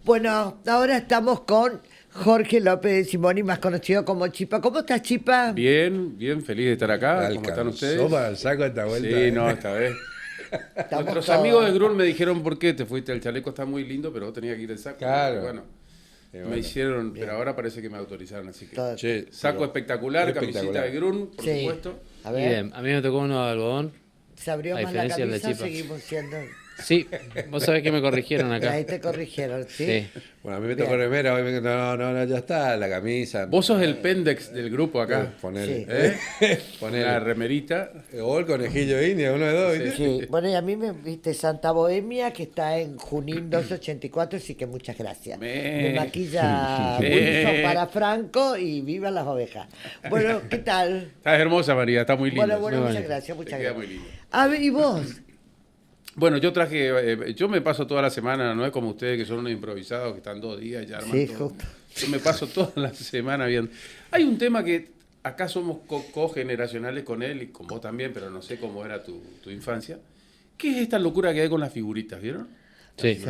[SPEAKER 1] Bueno, ahora estamos con Jorge López de Simoni, más conocido como Chipa. ¿Cómo estás, Chipa?
[SPEAKER 9] Bien, bien, feliz de estar acá. ¿Cómo están ustedes?
[SPEAKER 2] Para el saco esta vuelta.
[SPEAKER 9] Sí, no, esta vez.
[SPEAKER 1] Estamos
[SPEAKER 9] Nuestros
[SPEAKER 1] todos.
[SPEAKER 9] amigos de Grun me dijeron por qué te fuiste. El chaleco está muy lindo, pero vos tenías que ir el saco.
[SPEAKER 2] Claro.
[SPEAKER 9] Bueno, me hicieron, pero ahora parece que me autorizaron, así que.
[SPEAKER 1] Todo.
[SPEAKER 2] Che,
[SPEAKER 9] Saco
[SPEAKER 2] pero-
[SPEAKER 9] espectacular,
[SPEAKER 2] espectacular.
[SPEAKER 9] camisita de Grun, por
[SPEAKER 1] Sí.
[SPEAKER 9] supuesto.
[SPEAKER 1] A ver,
[SPEAKER 3] Bien, a mí me tocó uno de algodón.
[SPEAKER 1] se abrió
[SPEAKER 3] a
[SPEAKER 1] más la
[SPEAKER 3] diferencia del de
[SPEAKER 1] camisa,
[SPEAKER 3] Chipa.
[SPEAKER 1] seguimos siendo...
[SPEAKER 3] Sí, vos sabés que me corrigieron acá.
[SPEAKER 1] Ahí te corrigieron, ¿sí?
[SPEAKER 3] Sí.
[SPEAKER 2] Bueno, a mí me tocó
[SPEAKER 1] Bien.
[SPEAKER 2] remera, hoy no, ya está, la camisa.
[SPEAKER 9] Vos sos el pendex del grupo acá.
[SPEAKER 2] Poner,
[SPEAKER 1] Sí.
[SPEAKER 9] La remerita.
[SPEAKER 2] O el conejillo indio, uno de dos, ¿viste?
[SPEAKER 1] Sí, bueno, y a mí me viste Santa Bohemia, que está en Junín 284, así que muchas gracias. Me maquilla Wilson para Franco y viva las ovejas. Bueno, ¿qué tal?
[SPEAKER 9] Estás hermosa, María, está muy linda.
[SPEAKER 1] Bueno,
[SPEAKER 3] Muy
[SPEAKER 1] muchas
[SPEAKER 3] bonito.
[SPEAKER 1] gracias, muchas
[SPEAKER 9] Te queda
[SPEAKER 1] gracias.
[SPEAKER 9] muy lindo.
[SPEAKER 1] A ver, ¿y vos?
[SPEAKER 9] Bueno, yo traje, yo me paso toda la semana, no es como ustedes que son unos improvisados que están 2 días y ya arman
[SPEAKER 1] Sí,
[SPEAKER 9] todo.
[SPEAKER 1] justo.
[SPEAKER 9] Yo me paso toda la semana viendo. Hay un tema que acá somos cogeneracionales con él y con vos también, pero no sé cómo era tu infancia. ¿Qué es esta locura que hay con las figuritas, vieron?
[SPEAKER 3] Sí.
[SPEAKER 1] Sí.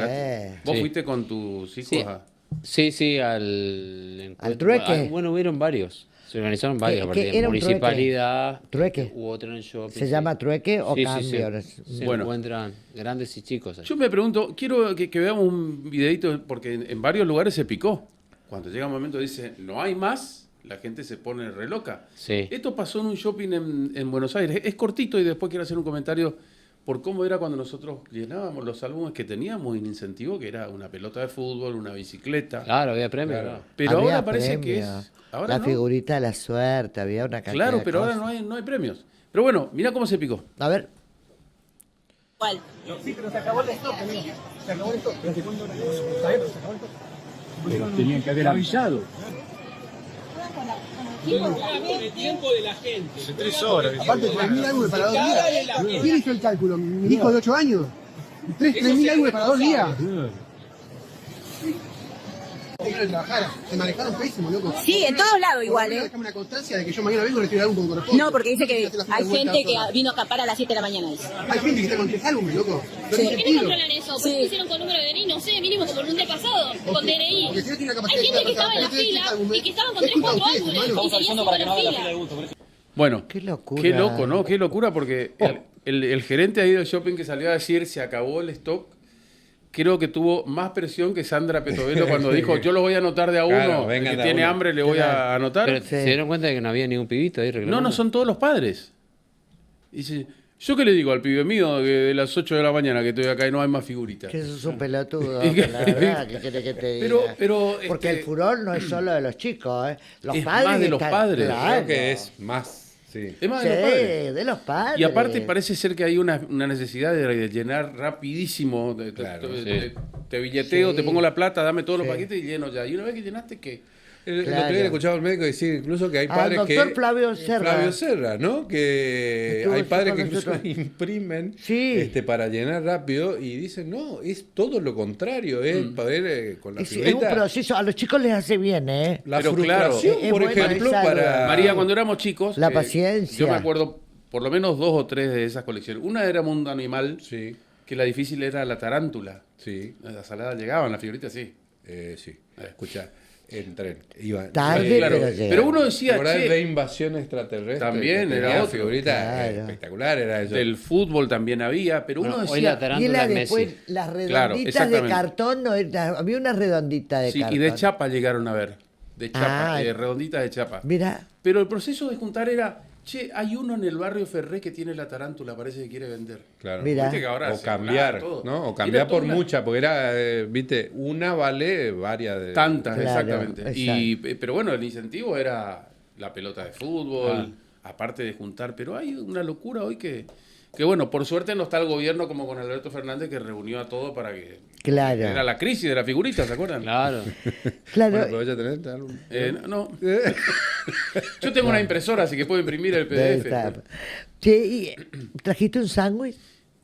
[SPEAKER 9] ¿Vos
[SPEAKER 3] Sí.
[SPEAKER 9] fuiste con tus hijos
[SPEAKER 3] Sí.
[SPEAKER 9] a...?
[SPEAKER 3] Sí, al encuentro.
[SPEAKER 1] trueque?
[SPEAKER 3] Bueno, hubieron varios. Se organizaron varios.
[SPEAKER 1] ¿Qué
[SPEAKER 3] aparte,
[SPEAKER 1] era un trueque?
[SPEAKER 3] municipalidad.
[SPEAKER 1] ¿Trueque?
[SPEAKER 3] Hubo otro en el shopping.
[SPEAKER 1] ¿Se llama trueque o cambio?
[SPEAKER 3] Se
[SPEAKER 9] Bueno.
[SPEAKER 3] encuentran grandes y chicos. ahí.
[SPEAKER 9] Yo me pregunto, quiero que veamos un videito, porque en varios lugares se picó. Cuando llega un momento dice, no hay más, la gente se pone re loca.
[SPEAKER 3] Sí.
[SPEAKER 9] Esto pasó en un shopping en Buenos Aires. Es cortito y después quiero hacer un comentario por cómo era cuando nosotros llenábamos los álbumes que teníamos un incentivo, que era una pelota de fútbol, una bicicleta.
[SPEAKER 3] Claro, había premios.
[SPEAKER 2] Claro.
[SPEAKER 9] Pero
[SPEAKER 1] Había
[SPEAKER 9] ahora parece que
[SPEAKER 1] premio.
[SPEAKER 9] es... Ahora
[SPEAKER 1] La
[SPEAKER 9] no.
[SPEAKER 1] figurita de la suerte, había una cantidad
[SPEAKER 9] Claro,
[SPEAKER 1] de
[SPEAKER 9] pero ahora
[SPEAKER 1] cosas.
[SPEAKER 9] no hay premios. Pero bueno, mira cómo se picó.
[SPEAKER 1] A ver,
[SPEAKER 5] ¿Cuál?
[SPEAKER 10] Sí, pero se acabó el stock, amigo. Se acabó el stock. ¿Desde cuándo está bien, pero se acabó el stock? Pero tenían que haber avisado.
[SPEAKER 11] El tiempo de la gente.
[SPEAKER 10] Hace 3 horas.
[SPEAKER 11] Aparte,
[SPEAKER 10] 3.000 álbumes para 2 días.
[SPEAKER 11] días.
[SPEAKER 10] ¿Quién hizo el cálculo? ¿Mi hijo de 8 años? 3.000 álbumes para 2 días. Que trabajar. Se manejaron pésimo, loco.
[SPEAKER 5] Sí, en todos lados igual,
[SPEAKER 10] Por lo menos
[SPEAKER 5] ¿eh?
[SPEAKER 10] dejame una constancia de que yo mañana vengo y recibo el álbum como corresponde.
[SPEAKER 5] No, porque dice que
[SPEAKER 10] Hace la fila
[SPEAKER 5] hay
[SPEAKER 10] de vuelta
[SPEAKER 5] gente que
[SPEAKER 10] sola.
[SPEAKER 5] vino a acampar a las 7 de la mañana. Dice.
[SPEAKER 10] Hay gente que está con 3 álbumes, loco. No
[SPEAKER 5] Sí.
[SPEAKER 10] tiene
[SPEAKER 5] ¿Por qué
[SPEAKER 10] sentido.
[SPEAKER 12] controlan eso? ¿Por qué
[SPEAKER 5] Sí.
[SPEAKER 12] lo hicieron con número de DNI? No sé, mínimo como el mundial pasado, con DNI.
[SPEAKER 10] Porque si no tiene la capacidad
[SPEAKER 12] Hay gente que
[SPEAKER 10] de
[SPEAKER 12] estaba en la
[SPEAKER 10] pasar,
[SPEAKER 12] fila
[SPEAKER 10] álbumes,
[SPEAKER 12] y que estaban con
[SPEAKER 10] es
[SPEAKER 12] 3,
[SPEAKER 10] culpa de
[SPEAKER 12] 4
[SPEAKER 10] ustedes,
[SPEAKER 12] álbumes.
[SPEAKER 10] hermano.
[SPEAKER 12] Y seguían haciendo la fila.
[SPEAKER 9] Bueno,
[SPEAKER 1] qué locura.
[SPEAKER 9] qué loco, ¿no? Qué locura, porque el gerente ahí del shopping que salió a decir se acabó el stock, creo que tuvo más presión que Sandra Petovelo cuando dijo, yo lo voy a anotar de a uno,
[SPEAKER 2] Claro,
[SPEAKER 9] el
[SPEAKER 2] vengan
[SPEAKER 9] que
[SPEAKER 2] de a
[SPEAKER 9] tiene
[SPEAKER 2] uno.
[SPEAKER 9] hambre le voy a anotar.
[SPEAKER 3] Pero se dieron cuenta de que no había ningún pibito ahí
[SPEAKER 9] No,
[SPEAKER 3] reclamando.
[SPEAKER 9] no, son todos los padres. Y dice, ¿yo qué le digo al pibe mío que de las 8 de la mañana que estoy acá y no hay más figuritas?
[SPEAKER 1] Que sos un pelotudo,
[SPEAKER 9] Y que-
[SPEAKER 1] la verdad, ¿qué querés que te diga?
[SPEAKER 9] Pero,
[SPEAKER 1] Porque
[SPEAKER 9] este,
[SPEAKER 1] el furor no es solo de los chicos, ¿eh? Los
[SPEAKER 9] Es
[SPEAKER 1] padres
[SPEAKER 9] más de los
[SPEAKER 1] están-
[SPEAKER 9] padres.
[SPEAKER 1] claro.
[SPEAKER 2] Creo que es más, sí.
[SPEAKER 9] es más
[SPEAKER 1] Sí,
[SPEAKER 9] de los padres.
[SPEAKER 1] de los padres.
[SPEAKER 9] Y aparte parece ser que hay una necesidad de llenar rapidísimo.
[SPEAKER 2] Claro,
[SPEAKER 9] te billeteo,
[SPEAKER 1] Sí.
[SPEAKER 9] te pongo la plata, dame todos los
[SPEAKER 1] Sí.
[SPEAKER 9] paquetes y lleno ya. Y una vez que llenaste, ¿qué?
[SPEAKER 2] El otro
[SPEAKER 1] Claro.
[SPEAKER 2] día le escuchaba al médico decir incluso que hay
[SPEAKER 1] Al
[SPEAKER 2] padres
[SPEAKER 1] doctor
[SPEAKER 2] que...
[SPEAKER 1] Flavio Serra.
[SPEAKER 2] Flavio Serra, ¿no? Que
[SPEAKER 1] Estuvo
[SPEAKER 2] hay padres
[SPEAKER 1] con
[SPEAKER 2] que incluso
[SPEAKER 1] nosotros.
[SPEAKER 2] imprimen
[SPEAKER 1] Sí.
[SPEAKER 2] para llenar rápido y dicen, no, es todo lo contrario, es poder con la
[SPEAKER 1] Es un
[SPEAKER 2] figurita.
[SPEAKER 1] proceso, a los chicos les hace bien, ¿eh?
[SPEAKER 2] La
[SPEAKER 9] Pero
[SPEAKER 2] frustración,
[SPEAKER 1] claro, es
[SPEAKER 2] por
[SPEAKER 1] buena
[SPEAKER 2] ejemplo,
[SPEAKER 1] esa
[SPEAKER 2] para...
[SPEAKER 9] María, cuando éramos chicos,
[SPEAKER 1] La paciencia.
[SPEAKER 9] yo me acuerdo por lo menos 2 o 3 de esas colecciones. Una era Mundo Animal,
[SPEAKER 2] Sí,
[SPEAKER 9] que la difícil era la tarántula.
[SPEAKER 2] sí,
[SPEAKER 9] La salada llegaban, las figuritas sí.
[SPEAKER 2] sí. Escucha, en tren. Iba,
[SPEAKER 1] Tarde,
[SPEAKER 9] Claro,
[SPEAKER 1] pero llega.
[SPEAKER 9] pero uno decía,
[SPEAKER 2] ¿Te acordás
[SPEAKER 9] che,
[SPEAKER 2] de Invasión Extraterrestre?
[SPEAKER 9] También
[SPEAKER 2] Que
[SPEAKER 9] era
[SPEAKER 2] tenía
[SPEAKER 9] otro.
[SPEAKER 2] figurita
[SPEAKER 1] Claro.
[SPEAKER 2] espectacular, era eso.
[SPEAKER 9] del fútbol también había, pero
[SPEAKER 3] Bueno,
[SPEAKER 9] uno
[SPEAKER 3] hoy
[SPEAKER 9] decía...
[SPEAKER 3] la
[SPEAKER 1] Y
[SPEAKER 3] tarántula
[SPEAKER 1] la
[SPEAKER 3] es
[SPEAKER 1] después,
[SPEAKER 3] Messi.
[SPEAKER 1] las
[SPEAKER 9] Claro,
[SPEAKER 1] redonditas de
[SPEAKER 9] exactamente.
[SPEAKER 1] cartón, no era- había una redondita de
[SPEAKER 9] Sí,
[SPEAKER 1] cartón.
[SPEAKER 9] y de chapa llegaron a ver. De chapa,
[SPEAKER 1] Ah.
[SPEAKER 9] redonditas de chapa.
[SPEAKER 1] Mira,
[SPEAKER 9] Pero el proceso de juntar era, che, hay uno en el barrio Ferré que tiene la tarántula, parece que quiere vender.
[SPEAKER 2] Claro.
[SPEAKER 1] Mira.
[SPEAKER 9] Viste que ahora
[SPEAKER 2] O
[SPEAKER 9] se
[SPEAKER 2] cambiar,
[SPEAKER 9] todo.
[SPEAKER 2] ¿no? O
[SPEAKER 9] Era
[SPEAKER 2] cambiar
[SPEAKER 9] toda
[SPEAKER 2] por
[SPEAKER 9] una-
[SPEAKER 2] mucha, porque era, viste, una vale varias de...
[SPEAKER 9] Tantas,
[SPEAKER 1] Claro,
[SPEAKER 9] exactamente. Pero bueno, el incentivo era la pelota de fútbol, aparte de juntar. Pero hay una locura hoy que bueno, por suerte no está el gobierno como con Alberto Fernández que reunió a todo para que...
[SPEAKER 1] claro.
[SPEAKER 9] Era la crisis de la figurita, ¿se acuerdan?
[SPEAKER 3] Claro.
[SPEAKER 1] Claro,
[SPEAKER 2] Bueno, pero ella tenés algo-
[SPEAKER 9] No. Yo tengo una impresora, así que puedo imprimir el
[SPEAKER 1] debe
[SPEAKER 9] PDF.
[SPEAKER 1] estar. Che, ¿y ¿trajiste un sándwich?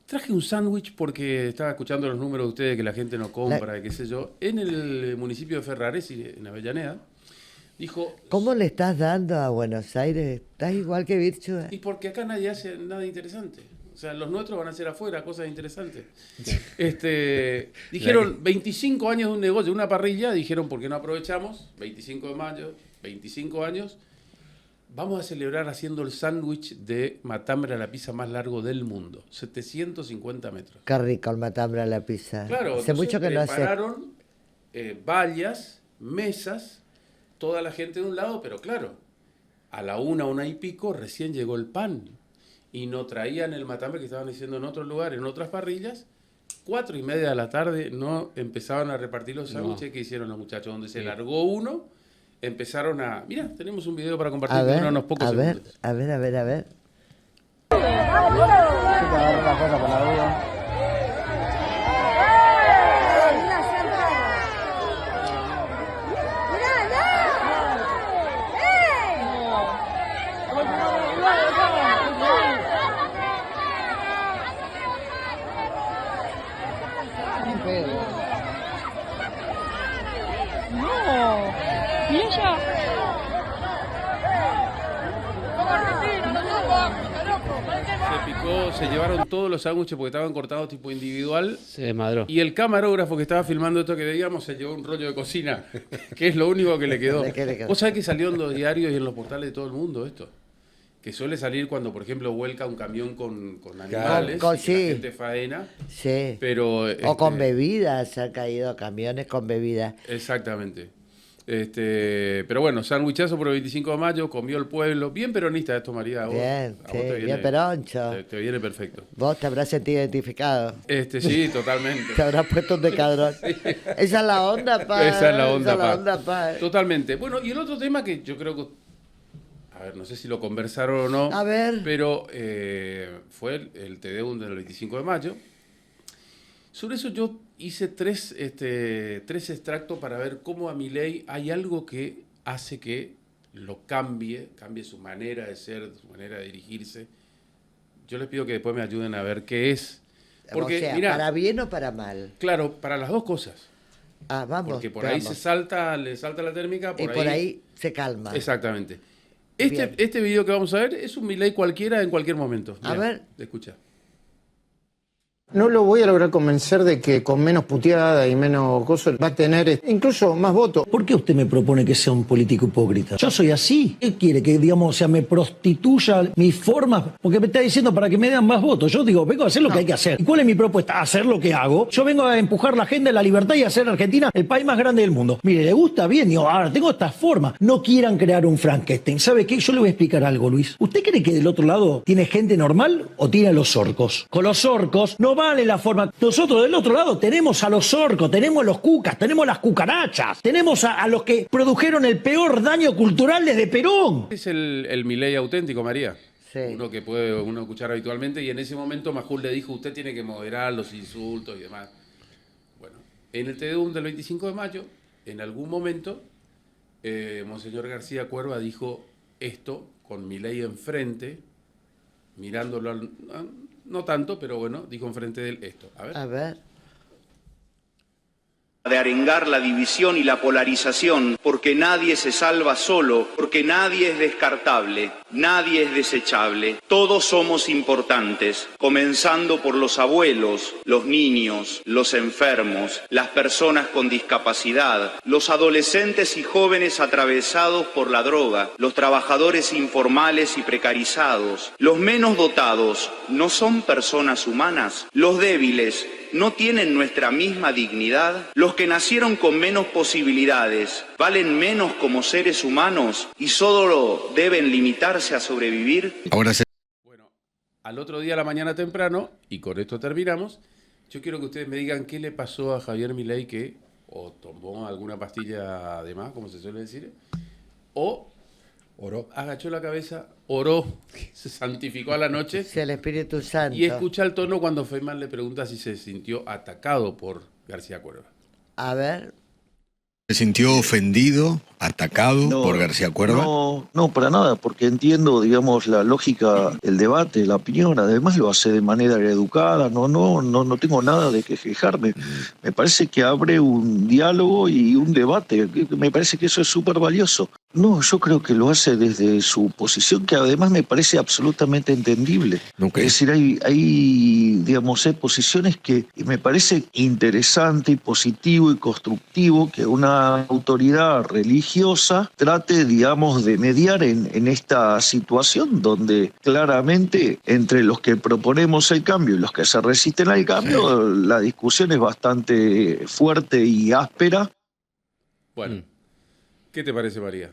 [SPEAKER 9] Traje un sándwich porque estaba escuchando los números de ustedes que la gente no compra y qué sé yo. En el municipio de Ferraresi, en Avellaneda, dijo...
[SPEAKER 1] ¿Cómo le estás dando a Buenos Aires? Estás igual que Virtue.
[SPEAKER 9] Y porque acá nadie hace nada interesante. O sea, los nuestros van a hacer afuera cosas interesantes. Dijeron 25 años de un negocio, una parrilla, dijeron, ¿por qué no aprovechamos? 25 de mayo, 25 años. Vamos a celebrar haciendo el sándwich de matambre a la pizza más largo del mundo. 750 metros.
[SPEAKER 1] Qué rico el matambre a la pizza.
[SPEAKER 9] Claro,
[SPEAKER 1] Hace
[SPEAKER 9] entonces
[SPEAKER 1] mucho que no hace.
[SPEAKER 9] prepararon vallas, mesas, toda la gente de un lado, pero claro, a la 1 y pico recién llegó el pan y no traían el matambre que estaban haciendo en otros lugares, en otras parrillas, 4:30 de la tarde no empezaban a repartir los
[SPEAKER 3] No.
[SPEAKER 9] sándwiches que hicieron los muchachos, donde se largó uno, empezaron a... Mira, tenemos un video para compartir
[SPEAKER 1] A
[SPEAKER 9] que
[SPEAKER 1] ver,
[SPEAKER 9] dura unos pocos
[SPEAKER 1] a ver,
[SPEAKER 9] segundos.
[SPEAKER 1] a ver, a ver, a ver.
[SPEAKER 12] No. ¿Y ella?
[SPEAKER 9] Se picó, se llevaron todos los sándwiches porque estaban cortados tipo individual.
[SPEAKER 3] Se desmadró.
[SPEAKER 9] Y el camarógrafo que estaba filmando esto que veíamos se llevó un rollo de cocina, que es lo único que le quedó.
[SPEAKER 1] ¿De qué le quedó?
[SPEAKER 9] Vos sabés que salió en los diarios y en los portales de todo el mundo esto. Que suele salir cuando, por ejemplo, vuelca un camión con animales,
[SPEAKER 1] Con-
[SPEAKER 9] y que
[SPEAKER 1] sí.
[SPEAKER 9] la gente faena.
[SPEAKER 1] Sí.
[SPEAKER 9] Pero,
[SPEAKER 1] O con bebidas, se han caído camiones con bebidas.
[SPEAKER 9] Exactamente. Pero bueno, sandwichazo por el 25 de mayo, comió el pueblo. Bien peronista esto, María.
[SPEAKER 1] Bien,
[SPEAKER 9] a vos
[SPEAKER 1] sí,
[SPEAKER 9] te
[SPEAKER 1] bien peroncho.
[SPEAKER 9] Te viene perfecto.
[SPEAKER 1] Vos te habrás sentido identificado.
[SPEAKER 9] Sí, totalmente.
[SPEAKER 1] Te habrás puesto un decadrón. Esa es la onda, pa.
[SPEAKER 9] Esa es la onda,
[SPEAKER 1] Esa es la
[SPEAKER 9] pa.
[SPEAKER 1] onda, pa.
[SPEAKER 9] Totalmente. Bueno, y el otro tema que yo creo que, a ver, no sé si lo conversaron o no,
[SPEAKER 1] A ver.
[SPEAKER 9] pero fue el Te Deum del 25 de mayo. Sobre eso yo hice tres extractos para ver cómo a Milei hay algo que hace que lo cambie su manera de ser, su manera de dirigirse. Yo les pido que después me ayuden a ver qué es. Porque,
[SPEAKER 1] o sea,
[SPEAKER 9] mirá,
[SPEAKER 1] ¿para bien o para mal?
[SPEAKER 9] claro, para las dos cosas.
[SPEAKER 1] Ah, vamos.
[SPEAKER 9] Porque por ahí
[SPEAKER 1] veamos.
[SPEAKER 9] le salta la térmica,
[SPEAKER 1] Y por ahí se calma.
[SPEAKER 9] Exactamente.
[SPEAKER 1] Bien.
[SPEAKER 9] Este video que vamos a ver es un Milei cualquiera en cualquier momento.
[SPEAKER 1] A
[SPEAKER 9] Mirá,
[SPEAKER 1] ver.
[SPEAKER 9] Escucha.
[SPEAKER 13] No lo voy a lograr convencer de que con menos puteada y menos cosas va a tener incluso más votos.
[SPEAKER 14] ¿Por qué usted me propone que sea un político hipócrita? Yo soy así. ¿Qué quiere? Que, digamos, o sea, me prostituya mis formas. Porque me está diciendo para que me den más votos. Yo digo, vengo a hacer lo que hay que hacer. ¿Y cuál es mi propuesta? Hacer lo que hago. Yo vengo a empujar la agenda de la libertad y hacer Argentina el país más grande del mundo. Mire, ¿le gusta? Bien. Digo, ahora tengo estas formas. No quieran crear un Frankenstein. ¿Sabe qué? Yo le voy a explicar algo, Luis. ¿Usted cree que del otro lado tiene gente normal o tiene a los orcos? Con los orcos no vale la forma. Nosotros del otro lado tenemos a los orcos, tenemos los cucas, tenemos las cucarachas, tenemos a los que produjeron el peor daño cultural desde Perón.
[SPEAKER 9] Es el Milei auténtico, María.
[SPEAKER 1] Sí.
[SPEAKER 9] Uno que puede uno escuchar habitualmente. Y en ese momento Majul le dijo, usted tiene que moderar los insultos y demás. Bueno, en el Te Deum del 25 de mayo, en algún momento, Monseñor García Cuerva dijo esto con Milei enfrente, mirándolo no tanto, pero bueno, dijo enfrente de él esto. A ver.
[SPEAKER 1] A ver.
[SPEAKER 15] De arengar la división y la polarización, porque nadie se salva solo, porque nadie es descartable, nadie es desechable. Todos somos importantes, comenzando por los abuelos, los niños, los enfermos, las personas con discapacidad, los adolescentes y jóvenes atravesados por la droga, los trabajadores informales y precarizados. Los menos dotados no son personas humanas, los débiles no tienen nuestra misma dignidad, los que nacieron con menos posibilidades valen menos como seres humanos y solo deben limitarse a sobrevivir.
[SPEAKER 9] Bueno, al otro día a la mañana temprano, y con esto terminamos, yo quiero que ustedes me digan qué le pasó a Javier Milei que o tomó alguna pastilla de más, como se suele decir, o
[SPEAKER 2] Oró.
[SPEAKER 9] agachó la cabeza, oró, se santificó a la noche.
[SPEAKER 1] Sí, el Espíritu Santo.
[SPEAKER 9] Y escucha el tono cuando Feynman le pregunta si se sintió atacado por García Cuerva.
[SPEAKER 1] A ver.
[SPEAKER 16] ¿Se sintió ofendido, atacado por García Cuerva?
[SPEAKER 14] No, para nada, porque entiendo, digamos, la lógica, el debate, la opinión. Además lo hace de manera educada. No tengo nada de que quejarme. Me parece que abre un diálogo y un debate. Me parece que eso es súper valioso. No, yo creo que lo hace desde su posición, que además me parece absolutamente entendible.
[SPEAKER 16] Okay.
[SPEAKER 14] Es decir, hay digamos, posiciones que me parece interesante y positivo y constructivo que una autoridad religiosa trate, digamos, de mediar en esta situación donde claramente entre los que proponemos el cambio y los que se resisten al cambio, la discusión es bastante fuerte y áspera.
[SPEAKER 9] Bueno, ¿qué te parece, María?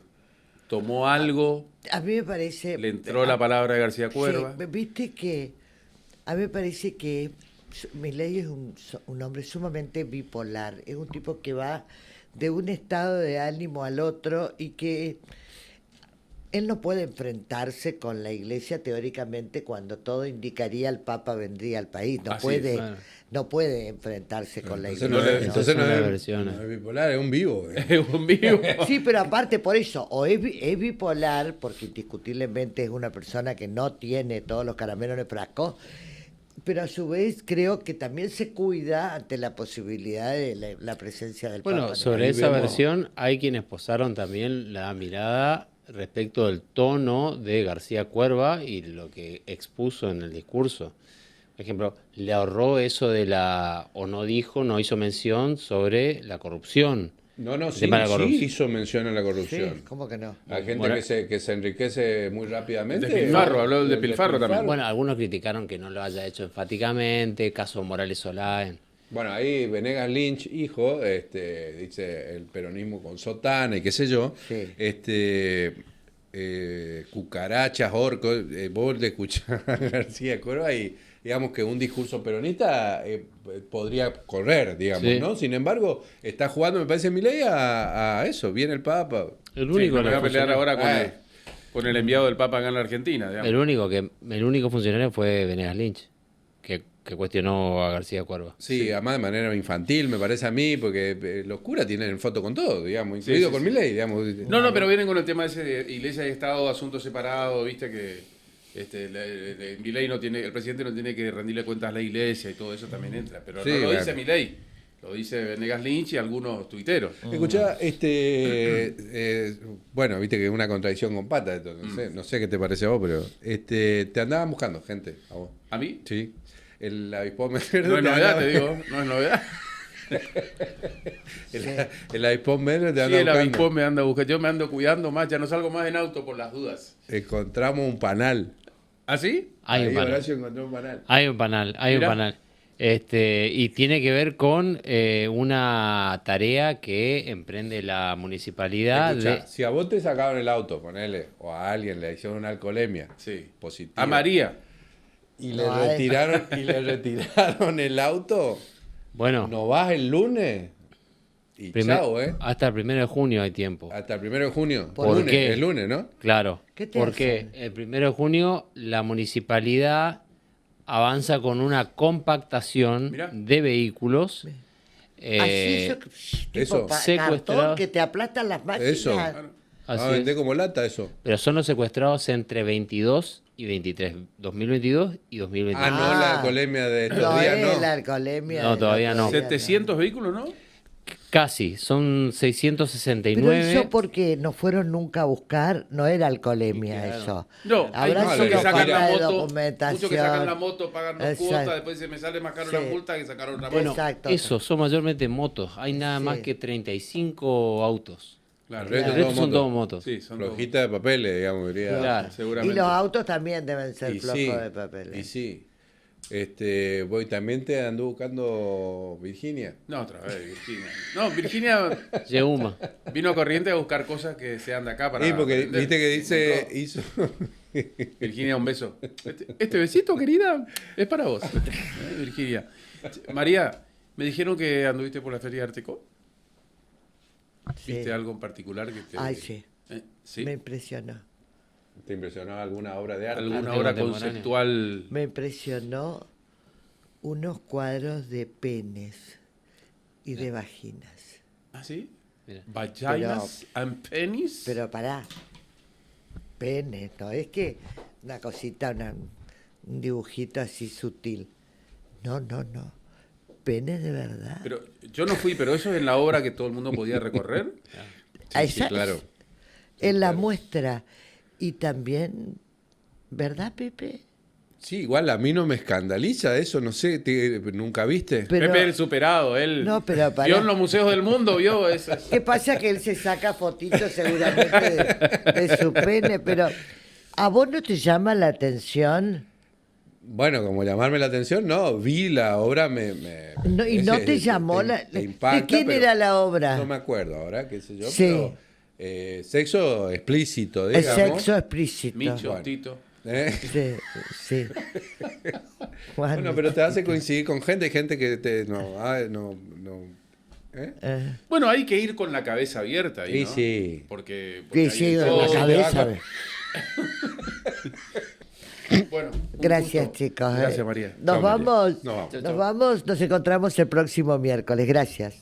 [SPEAKER 9] ¿Tomó algo?
[SPEAKER 1] A mí me parece...
[SPEAKER 9] ¿Le entró la palabra de García Cuerva?
[SPEAKER 1] Sí, viste que a mí me parece que Milei es un hombre sumamente bipolar, es un tipo que va de un estado de ánimo al otro y que él no puede enfrentarse con la Iglesia teóricamente cuando todo indicaría el Papa vendría al país, no puede,
[SPEAKER 3] claro.
[SPEAKER 1] no puede enfrentarse con la
[SPEAKER 2] Entonces
[SPEAKER 1] Iglesia.
[SPEAKER 2] entonces no
[SPEAKER 3] Son
[SPEAKER 2] es,
[SPEAKER 3] versiones.
[SPEAKER 2] no es bipolar, es un vivo.
[SPEAKER 9] Es un vivo.
[SPEAKER 1] Sí, pero aparte por eso, o es bipolar, porque indiscutiblemente es una persona que no tiene todos los caramelos en el frasco, pero a su vez creo que también se cuida ante la posibilidad de la presencia del
[SPEAKER 3] Bueno,
[SPEAKER 1] Papa.
[SPEAKER 3] sobre
[SPEAKER 2] Ahí
[SPEAKER 3] esa
[SPEAKER 2] vemos.
[SPEAKER 3] versión hay quienes posaron también la mirada respecto del tono de García Cuerva y lo que expuso en el discurso. Por ejemplo, le ahorró eso de o no dijo, no hizo mención sobre la corrupción.
[SPEAKER 2] No,
[SPEAKER 3] El
[SPEAKER 2] sí,
[SPEAKER 3] tema de la
[SPEAKER 2] sí
[SPEAKER 3] corrupción.
[SPEAKER 2] hizo mención a la corrupción.
[SPEAKER 1] Sí, ¿cómo que no?
[SPEAKER 2] La gente
[SPEAKER 3] Bueno,
[SPEAKER 2] que se enriquece muy rápidamente.
[SPEAKER 9] Despilfarro, habló del despilfarro también.
[SPEAKER 3] Bueno, algunos criticaron que no lo haya hecho enfáticamente, caso Morales Solá.
[SPEAKER 2] Bueno, ahí Venegas Lynch, hijo, dice el peronismo con sotana y qué sé yo.
[SPEAKER 1] Sí.
[SPEAKER 2] Cucarachas, orcos, vos le escuchás a García Cuerva y digamos que un discurso peronista podría correr, digamos,
[SPEAKER 3] Sí.
[SPEAKER 2] ¿no? Sin embargo, está jugando, me parece, Milei a eso, viene el Papa.
[SPEAKER 3] El
[SPEAKER 9] Sí,
[SPEAKER 3] único,
[SPEAKER 9] no me voy a pelear
[SPEAKER 3] funcionario-
[SPEAKER 9] ahora
[SPEAKER 2] Ah.
[SPEAKER 9] con el enviado del Papa acá en la Argentina. Digamos.
[SPEAKER 3] el único funcionario fue Venegas Lynch, que cuestionó a García Cuerva.
[SPEAKER 2] Sí, además de manera infantil, me parece a mí, porque los curas tienen foto con todo, digamos, incluido
[SPEAKER 9] sí,
[SPEAKER 2] con
[SPEAKER 9] sí.
[SPEAKER 2] Milei, digamos.
[SPEAKER 9] No, pero vienen con el tema ese de Iglesia y Estado, asuntos separados, viste que Milei no tiene, el presidente no tiene que rendirle cuentas a la Iglesia y todo eso también entra. Pero
[SPEAKER 2] Sí,
[SPEAKER 9] no lo
[SPEAKER 2] bueno.
[SPEAKER 9] dice Milei, lo dice Venegas Lynch y algunos tuiteros.
[SPEAKER 2] Escuchá, bueno, viste que es una contradicción con pata esto, no sé qué te parece a vos, pero te andaban buscando gente, a vos.
[SPEAKER 9] ¿A mí?
[SPEAKER 2] Sí. El avispón verde.
[SPEAKER 9] No es novedad, te digo, no es novedad.
[SPEAKER 2] El avispón verde te
[SPEAKER 9] Sí,
[SPEAKER 2] anda
[SPEAKER 9] el
[SPEAKER 2] buscando.
[SPEAKER 9] avispón me anda buscando, yo me ando cuidando más, ya no salgo más en auto por las dudas.
[SPEAKER 2] Encontramos un panal.
[SPEAKER 9] ¿Ah, sí?
[SPEAKER 3] Hay
[SPEAKER 2] Ahí
[SPEAKER 3] un panal.
[SPEAKER 2] Horacio encontró un panal.
[SPEAKER 3] Hay un panal, hay
[SPEAKER 9] Mirá.
[SPEAKER 3] un panal. Y tiene que ver con una tarea que emprende la municipalidad
[SPEAKER 2] Escuchá, si a vos te sacaron el auto, ponele, o a alguien le hicieron una alcoholemia
[SPEAKER 9] Sí.
[SPEAKER 2] positiva.
[SPEAKER 9] A María.
[SPEAKER 2] Y le
[SPEAKER 1] No, a
[SPEAKER 2] retiraron el auto.
[SPEAKER 3] Bueno,
[SPEAKER 2] ¿No vas el lunes? Y chao,
[SPEAKER 3] hasta el 1 de junio hay tiempo.
[SPEAKER 2] Hasta el 1 de junio.
[SPEAKER 3] ¿Por
[SPEAKER 2] lunes,
[SPEAKER 3] qué?
[SPEAKER 2] El lunes, ¿no?
[SPEAKER 3] Claro,
[SPEAKER 1] ¿Qué te
[SPEAKER 3] porque
[SPEAKER 1] hacen?
[SPEAKER 3] el 1 de junio la municipalidad avanza con una compactación
[SPEAKER 9] Mirá.
[SPEAKER 3] de vehículos.
[SPEAKER 1] Así, tipo
[SPEAKER 2] eso.
[SPEAKER 1] cartón
[SPEAKER 3] Secuestrado.
[SPEAKER 1] que te aplastan las máquinas.
[SPEAKER 2] Eso.
[SPEAKER 9] Claro.
[SPEAKER 3] Así
[SPEAKER 2] Ah,
[SPEAKER 3] es.
[SPEAKER 2] vendé como lata eso.
[SPEAKER 3] Pero son los secuestrados entre 22 y 23, 2022 y 2023.
[SPEAKER 2] Ah, no, la alcoholemia de estos
[SPEAKER 1] No
[SPEAKER 2] días,
[SPEAKER 1] es
[SPEAKER 2] no.
[SPEAKER 1] la alcoholemia.
[SPEAKER 3] No,
[SPEAKER 1] de
[SPEAKER 3] todavía no.
[SPEAKER 9] 700 vehículos, ¿no?
[SPEAKER 3] Casi, son
[SPEAKER 1] Pero
[SPEAKER 3] 669.
[SPEAKER 1] eso porque no fueron nunca a buscar, no era alcoholemia
[SPEAKER 3] Claro.
[SPEAKER 1] eso.
[SPEAKER 9] No, hay
[SPEAKER 1] Habrá
[SPEAKER 2] no,
[SPEAKER 9] muchos
[SPEAKER 1] sido
[SPEAKER 9] que sacan
[SPEAKER 1] falta
[SPEAKER 9] la
[SPEAKER 1] de
[SPEAKER 9] moto,
[SPEAKER 1] documentación.
[SPEAKER 9] muchos que sacan la moto, pagan dos
[SPEAKER 1] Exacto.
[SPEAKER 9] cuotas, después se me sale más caro la
[SPEAKER 1] Sí.
[SPEAKER 9] multa que sacaron la
[SPEAKER 3] Bueno,
[SPEAKER 9] moto.
[SPEAKER 1] Exacto.
[SPEAKER 3] eso, son mayormente motos. Hay nada más
[SPEAKER 1] Sí.
[SPEAKER 3] que 35 autos.
[SPEAKER 9] Claro,
[SPEAKER 2] El resto
[SPEAKER 3] El resto son todos motos.
[SPEAKER 9] Sí, son todos.
[SPEAKER 2] Flojita de papeles, digamos, diría.
[SPEAKER 3] Claro.
[SPEAKER 1] Y
[SPEAKER 9] Seguramente.
[SPEAKER 1] los autos también deben ser
[SPEAKER 2] Y
[SPEAKER 1] flojos
[SPEAKER 2] sí,
[SPEAKER 1] de papel.
[SPEAKER 2] y sí. Voy también te ando buscando Virginia.
[SPEAKER 9] No, otra vez, Virginia. No, Virginia
[SPEAKER 3] Yeuma.
[SPEAKER 9] vino a Corrientes a buscar cosas que sean de acá para.
[SPEAKER 2] Sí, porque
[SPEAKER 9] vender.
[SPEAKER 2] viste que dice,
[SPEAKER 9] Encontró.
[SPEAKER 2] hizo.
[SPEAKER 9] Virginia, un beso. Este besito, querida, es para vos. Virginia. María, me dijeron que anduviste por la Feria de Arteco.
[SPEAKER 1] Sí.
[SPEAKER 9] ¿Viste algo en particular que te.
[SPEAKER 1] Ay, sí.
[SPEAKER 9] ¿Sí?
[SPEAKER 1] Me impresionó.
[SPEAKER 2] ¿Te impresionó alguna obra de arte?
[SPEAKER 9] ¿Alguna
[SPEAKER 3] Arte
[SPEAKER 9] obra
[SPEAKER 3] contemporáneo.
[SPEAKER 9] conceptual?
[SPEAKER 1] Me impresionó unos cuadros de penes y de vaginas.
[SPEAKER 9] ¿Ah, sí?
[SPEAKER 3] Mira.
[SPEAKER 9] Vaginas and penis.
[SPEAKER 1] Pero pará, penes, ¿no? Es que una cosita, un dibujito así sutil. No, no, no. Penes de verdad.
[SPEAKER 9] Pero yo no fui, pero eso es en la obra que todo el mundo podía recorrer.
[SPEAKER 1] Ah,
[SPEAKER 2] Sí,
[SPEAKER 1] esa-
[SPEAKER 2] claro.
[SPEAKER 1] En la muestra. Y también, ¿verdad, Pepe?
[SPEAKER 2] Sí, igual a mí no me escandaliza eso, no sé, ¿nunca viste?
[SPEAKER 1] Pero-
[SPEAKER 9] Pepe el superado, él
[SPEAKER 1] No, pero pará.
[SPEAKER 9] vio en los museos del mundo, vio eso.
[SPEAKER 1] ¿Qué pasa? Que él se saca fotitos seguramente de su pene, pero ¿a vos no te llama la atención?
[SPEAKER 2] Bueno, como llamarme la atención, no, vi la obra,
[SPEAKER 1] No, ¿y no te llamó la-
[SPEAKER 2] te impacta,
[SPEAKER 1] ¿de quién
[SPEAKER 2] pero
[SPEAKER 1] era la obra?
[SPEAKER 2] No me acuerdo ahora, qué sé yo,
[SPEAKER 1] Sí.
[SPEAKER 2] pero sexo explícito,
[SPEAKER 1] El
[SPEAKER 2] digamos.
[SPEAKER 1] sexo explícito.
[SPEAKER 9] Micho,
[SPEAKER 2] Bueno.
[SPEAKER 9] Tito.
[SPEAKER 1] Sí, sí. Juan,
[SPEAKER 2] Bueno, pero te hace coincidir con gente que te...
[SPEAKER 9] Bueno, hay que ir con la cabeza abierta ahí,
[SPEAKER 2] Sí,
[SPEAKER 9] ¿no?
[SPEAKER 2] sí.
[SPEAKER 9] Porque
[SPEAKER 1] Sí,
[SPEAKER 9] hay
[SPEAKER 1] sí,
[SPEAKER 9] de
[SPEAKER 1] la
[SPEAKER 9] todo.
[SPEAKER 1] cabeza.
[SPEAKER 9] Bueno, un
[SPEAKER 1] Gracias,
[SPEAKER 9] gusto.
[SPEAKER 1] chicos.
[SPEAKER 9] Gracias, María.
[SPEAKER 1] Nos
[SPEAKER 9] Chao, María.
[SPEAKER 1] vamos.
[SPEAKER 9] Nos vamos.
[SPEAKER 1] Nos vamos. Nos encontramos el próximo miércoles. Gracias.